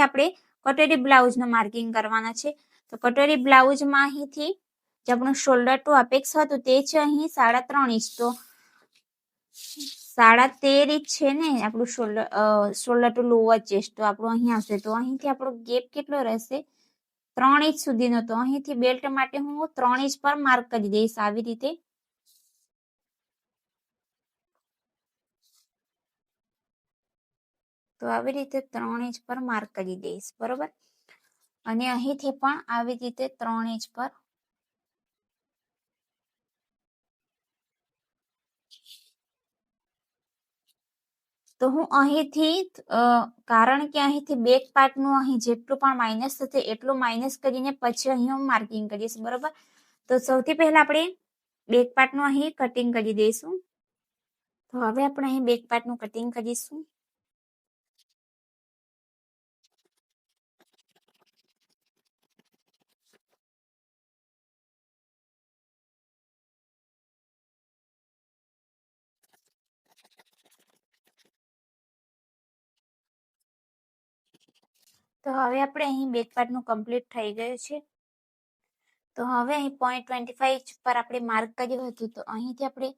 આપણે કટોરી બ્લાઉઝનું માર્કિંગ કરવાના છે. તો કટોરી બ્લાઉઝમાં અહીંથી જે આપણું શોલ્ડર ટુ અપેક્સ હતું તે છે અહીં 3.5 ઇંચ. તો 13.5 ઇંચ છે ને આપણું શોલ્ડર ટુ લોવર ચેસ્ટ, તો આપણું અહીં આવશે. તો અહીંથી આપણો ગેપ કેટલો રહેશે? 3 ઇંચ સુધીનો. તો અહીંથી બેલ્ટ માટે હું 3 ઇંચ પર માર્ક કરી દઈશ આવી રીતે. તો આવી રીતે 3 ઇંચ પર માર્ક કરી દઈશ, બરોબર. અને અહીંથી પણ આવી રીતે 3 ઇંચ પર. તો હું અહીંથી કારણ કે અહીંથી બેક પાર્ટનું અહીં જેટલું પણ માઇનસ થશે એટલું માઇનસ કરીને પછી અહીં હું માર્કિંગ કરીશ, બરોબર. તો સૌથી પહેલા આપણે બેક પાર્ટનું અહીં કટિંગ કરી દઈશું. તો હવે આપણે અહીં બેક પાર્ટનું કટિંગ કરીશું. તો હવે આપણે અહીં બેક પાર્ટનું કમ્પ્લીટ થઈ ગયું છે. તો હવે અહીં 0.25 પર આપણે માર્ક કર્યું હતું. તો અહીંથી આપણે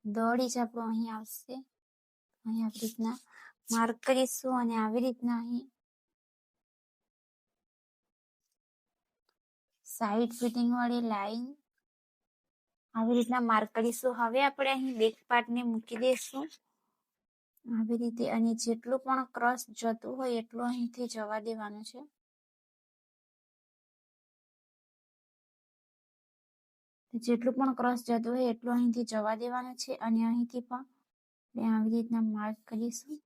1.5 ઇંચ આપણું અહીં આવશે. અહીં આવી રીતના માર્ક કરીશું અને આવી રીતના અહીં સાઈડ ફિટિંગ વાળી લાઈન આવી રીતના માર્ક કરીશું. હવે આપણે અહીં બેક પાર્ટને મૂકી દઈશું આવી રીતે, અને જેટલું પણ ક્રોસ જતું હોય એટલું અહીંથી જવા દેવાનું છે. જેટલું પણ ક્રોસ જતું હોય એટલું અહીંથી જવા દેવાનું છે. અને અહીંથી પણ આવી રીતના માર્ક કરીશું.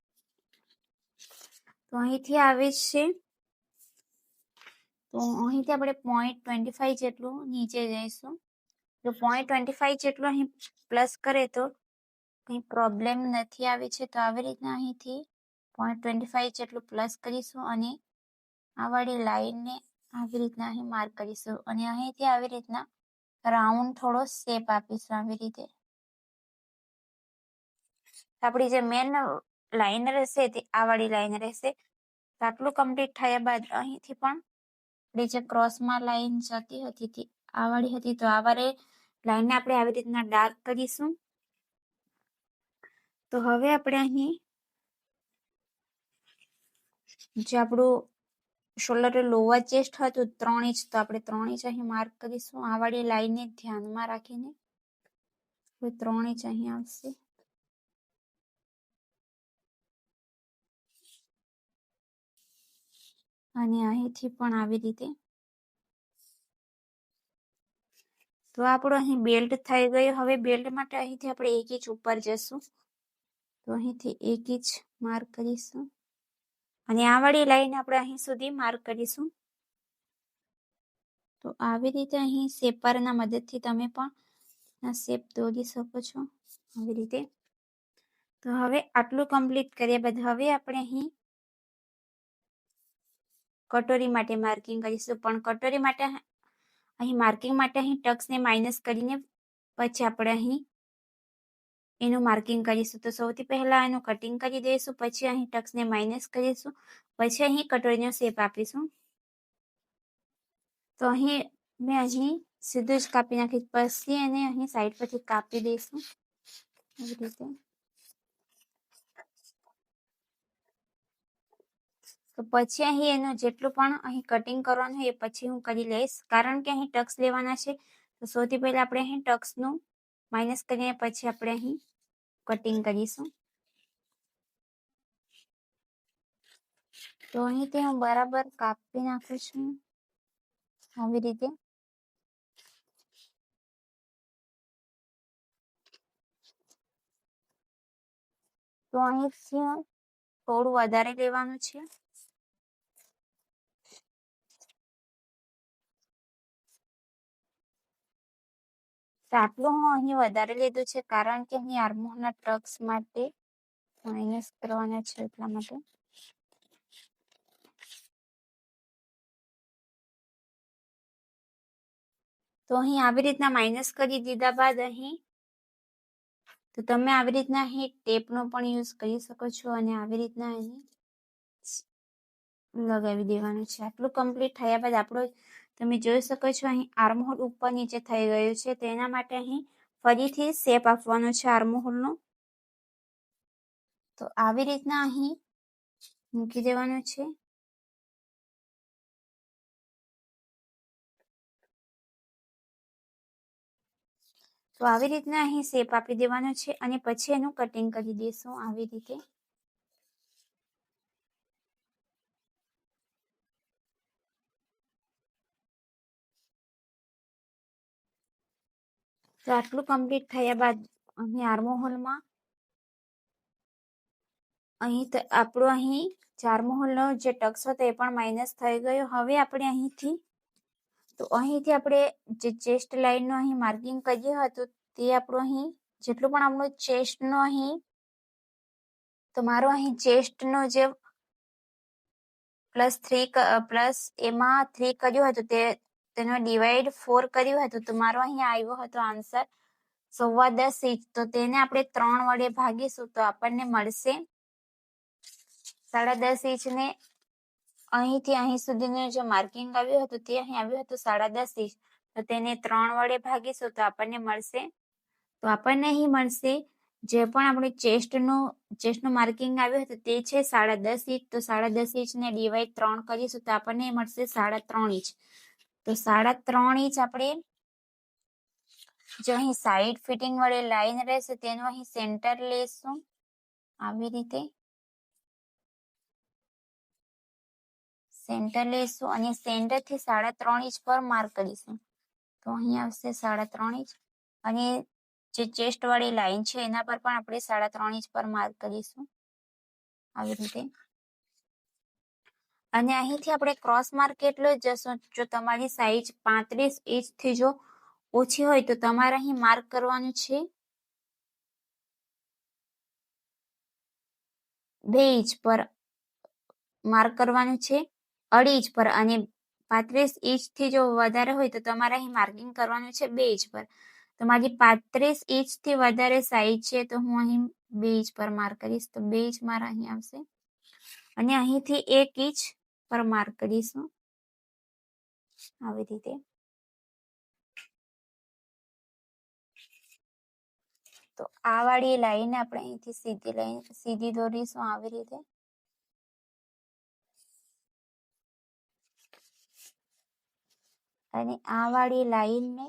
તો અહીંથી આવે છે, તો અહીંથી આપણે 0.25 જેટલું નીચે જઈશું. જો 0.25 જેટલું અહીં પ્લસ કરે તો કંઈ પ્રોબ્લેમ નથી આવે છે. તો આવી રીતના અહીંથી 0.25 જેટલું પ્લસ કરીશું અને આ વાળી લાઈનને આવી રીતના અહીં માર્ક કરીશું. અને અહીંથી આવી રીતના રાઉન્ડ થોડો શેપ આપીશું આવી રીતે. આપણી જે મેન લાઈન રહેશે તે આ વાળી લાઈન રહેશે. તો આટલું કમ્પ્લીટ થયા બાદ અહીંથી પણ આપણી જે ક્રોસમાં લાઈન જતી હતી તે આ વાળી હતી. તો આ વાળી લાઈનને આપણે આવી રીતના ડાર્ક કરીશું. તો હવે આપણે અહીં જે આપણું શોલ્ડર લોવર ચેસ્ટ હતું 3 ઇંચ, તો આપણે 3 ઇંચ અહીં માર્ક કરીશું આ વાળી લાઈનને ધ્યાનમાં રાખીને. 3 ઇંચ અહીં આવશે. અને અહીંથી પણ આવી રીતે. તો આપણું અહીં બેલ્ટ થઈ ગયું. હવે બેલ્ટ માટે અહીંથી આપણે 1 ઇંચ ઉપર જશું. તો અહીંથી 1 ઇંચ માર્ક કરીશું અને આ વાળી લાઈન આપણે અહીં સુધી માર્ક કરીશું. તો આવી રીતે અહીં શેપરના મદદથી તમે પણ શેપ દોરી શકો છો આવી રીતે. તો હવે આટલું કમ્પ્લીટ કર્યા બાદ હવે આપણે અહીં કટોરી માટે માર્કિંગ કરીશું. પણ કટોરી માટે અહીં માર્કિંગ માટે અહીં ટક્સને માઇનસ કરીને પછી આપણે અહીં એનું માર્કિંગ કરીશું. તો સૌથી પહેલા એનું કટિંગ કરી દઈશું, પછી અહીં ટક્સને માઇનસ કરીશું, પછી અહીં કટોરીનો શેપ આપીશું. તો અહીં મેં અહીં સીધું જ કાપી નાખી, પછી એને અહીં સાઈડ પરથી કાપી દઈશું આવી રીતે. તો પછી અહીં એનું જેટલું પણ અહીં કટિંગ કરવાનું હોય એ પછી હું કરી લઈશ, કારણ કે અહીં ટક્સ લેવાના છે. તો સૌથી પહેલા આપણે અહીં ટક્સનું માઇનસ કરીને પછી આપણે અહીં કટિંગ કરીશું. તો અહીંથી હું બરાબર કાપી નાખું છું આવી રીતે. તો અહીંથી થોડું વધારે લેવાનું છે. તો આટલું હું અહીં વધારે લીધું છે કારણ કે અહીં આર્મહોલના ટક્સ માટે માઇનસ કરવાના છે એટલા માટે. તો અહીં આવી રીતના માઇનસ કરી દીધા બાદ અહીં તો તમે આવી રીતના અહીં ટેપનો પણ યુઝ કરી શકો છો અને આવી રીતના અહીં લગાવી દેવાનું છે. આટલું કમ્પ્લીટ થયા બાદ આપણો તમે જોઈ શકો છો અહીં આર્મહોલ ઉપર નીચે થઈ ગયું છે. તેના માટે અહીં ફરીથી શેપ આપવાનો છે આર્મહોલનો. તો આવી રીતના અહીં મૂકી દેવાનું છે. તો આવી રીતના અહીં શેપ આપી દેવાનો છે અને પછી એનું કટિંગ કરી દઈશું આવી રીતે. તો આટલું કમ્પ્લીટ થયા બાદ અહીં આર્મહોલમાં આપણો અહીં 4 મોહલનો જે ટક્સ હતો એ પણ માઇનસ થઈ ગયો. હવે આપણે અહીંથી આપણે જે ચેસ્ટ લાઈનનું અહીં માર્કિંગ કર્યું હતું તે આપણું અહીં જેટલું પણ આપણું ચેસ્ટનો અહીં તમારો અહીં ચેસ્ટનો જે પ્લસ એમાં 3 કર્યું હતું તેનો ડિવાઈડ 4 કર્યું હતું. તો મારો અહીં આવ્યો હતો આન્સર 10.25 ઇંચ. તો તેને આપણે 3 વડે ભાગીશું તો આપણને મળશે 10.5 ઇંચને અહીંથી અહીં સુધીનું જે માર્કિંગ આવ્યું હતું તે અહીં આવ્યું હતું 10.5 ઇંચ. તો તેને 3 વડે ભાગીશું તો આપણને મળશે અહીં મળશે જે પણ આપણે ચેસ્ટનું માર્કિંગ આવ્યું હતું તે છે 10.5 ઇંચ. તો 10.5 ઇંચને ડિવાઈડ 3 કરીશું તો આપણને મળશે 3.5 ઇંચ. તો 3.5 ઇંચ આપણે જો અહીં સાઈડ ફિટિંગ વડે લાઈન રહેશે તેનું અહીં સેન્ટર લેશું આવી રીતે સેન્ટર લેશું અને સેન્ટરથી 3.5 ઇંચ પર માર્ક કરીશું. તો અહીં આવશે 3.5 ઇંચ અને જે ચેસ્ટ વાળી લાઈન છે એના પર પણ આપણે 3.5 ઇંચ પર માર્ક કરીશું આવી રીતે. અને અહીંથી આપણે ક્રોસ માર્ક એટલો જ જશું. જો તમારી સાઈઝ 35 ઇંચથી જો ઓછી હોય તો તમારે અહીં માર્ક કરવાનું છે 2 ઇંચ પર માર્ક કરવાનું છે 2.5 ઇંચ પર અને 35 ઇંચથી જો વધારે હોય તો તમારે અહીં માર્કિંગ કરવાનું છે 2 ઇંચ પર. તો મારી 35 ઇંચથી વધારે સાઈઝ છે તો હું અહીં 2 ઇંચ પર માર્ક કરીશ. તો 2 ઇંચ મારા અહીં આવશે અને અહીંથી 1 ઇંચ પર માર્ક કરીશું આવી રીતે. તો આ વાળી લાઈન આપણે અહીંથી સીધી દોરીશું આવી રીતે. અને આ વાળી લાઈનને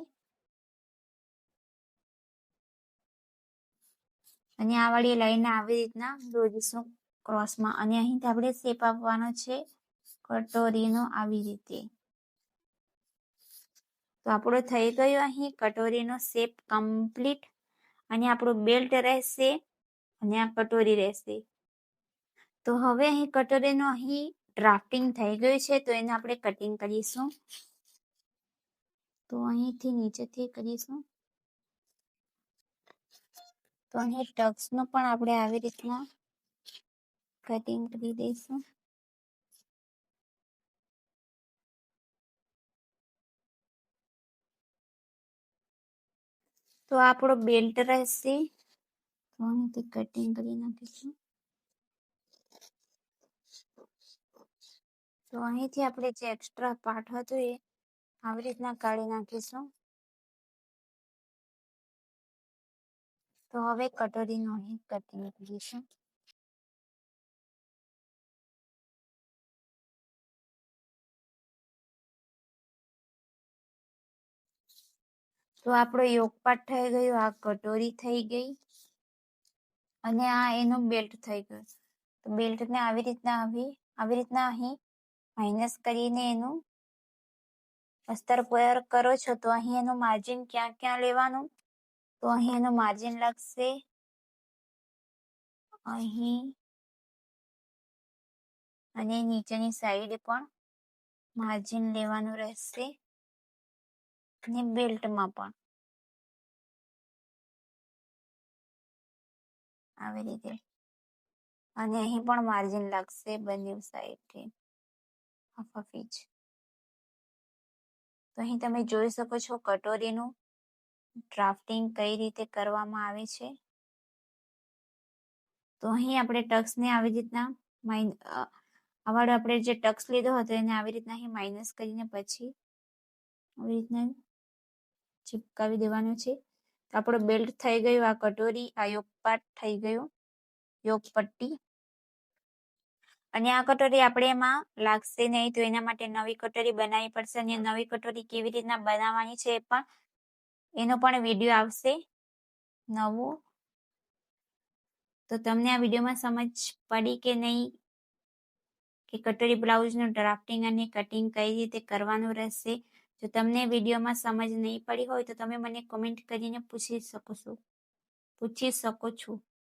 આવી રીતના દોરીશું ક્રોસમાં અને અહીંથી આપણે શેપ આપવાનો છે કટોરીનો આવી રીતે. તો આપણો થઈ ગયો અહીં કટોરીનો શેપ કમ્પ્લીટ અને આપણું બેલ્ટ રહેશે અને આ કટોરી રહેશે. તો હવે અહીં કટોરીનું અહીં ડ્રાફ્ટિંગ થઈ ગયું છે તો એને આપણે કટિંગ કરીશું. તો અહીંથી નીચેથી કરીશું. તો અહીં ટક્સનું પણ આપણે આવી રીતના કટિંગ કરી દઈશું. તો આપણો બેલ્ટ રહેશે તો અહીંથી કટિંગ કરી નાખીશું. તો અહીંથી આપણે જે એક્સ્ટ્રા પાર્ટ હતો એ આવી રીતના કાઢી નાખીશું. તો હવે કટોરીનું અહીં કટિંગ કરીશું. તો આપણો યોગ પાર્ટ થઈ ગયો, આ કટોરી થઈ ગઈ અને આ એનો બેલ્ટ થઈ ગયો. તો બેલ્ટને આવી રીતના અહીં માઇનસ કરીને એનું અસ્તર પર કરો છો તો અહીં એનું માર્જિન ક્યાં લેવાનું? તો અહીં એનું માર્જિન લાગશે અહીં અને નીચેની સાઈડ પણ માર્જિન લેવાનું રહેશે અને બેલ્ટમાં પણ આવી રીતે અને અહીં પણ માર્જિન લાગશે બંને સાઈડથી હાફ ઇંચ. તો અહીં તમે જોઈ શકો છો કટોરીનું ડ્રાફ્ટિંગ કઈ રીતે કરવામાં આવે છે. તો અહીં આપણે ટક્સને આવી રીતના આપણે જે ટક્સ લીધો હતો એને આવી રીતના અહીં માઇનસ કરીને પછી આવી રીતના ચિપકાવી દેવાનું છે. તો આપણો બેલ્ટ થઈ ગયો, આ કટોરી આ યોગ પાર્ટ થઈ ગયો યોગ પટ્ટી. અને આ કટોરી આપણે એમાં લાગશે નહીં, તો એના માટે નવી કટોરી બનાવવી પડશે. અને નવી કટોરી કેવી રીતના બનાવવાની છે એનો પણ વિડીયો આવશે નવો. તો તમને આ વિડીયોમાં સમજ પડી કે નહીં, કે કટોરી બ્લાઉઝનું ડ્રાફ્ટિંગ અને કટિંગ કઈ રીતે કરવાનું રહેશે? જો તમને વિડીયોમાં સમજ નહીં પડી હોય તો તમે મને કોમેન્ટ કરીને પૂછી શકો છો.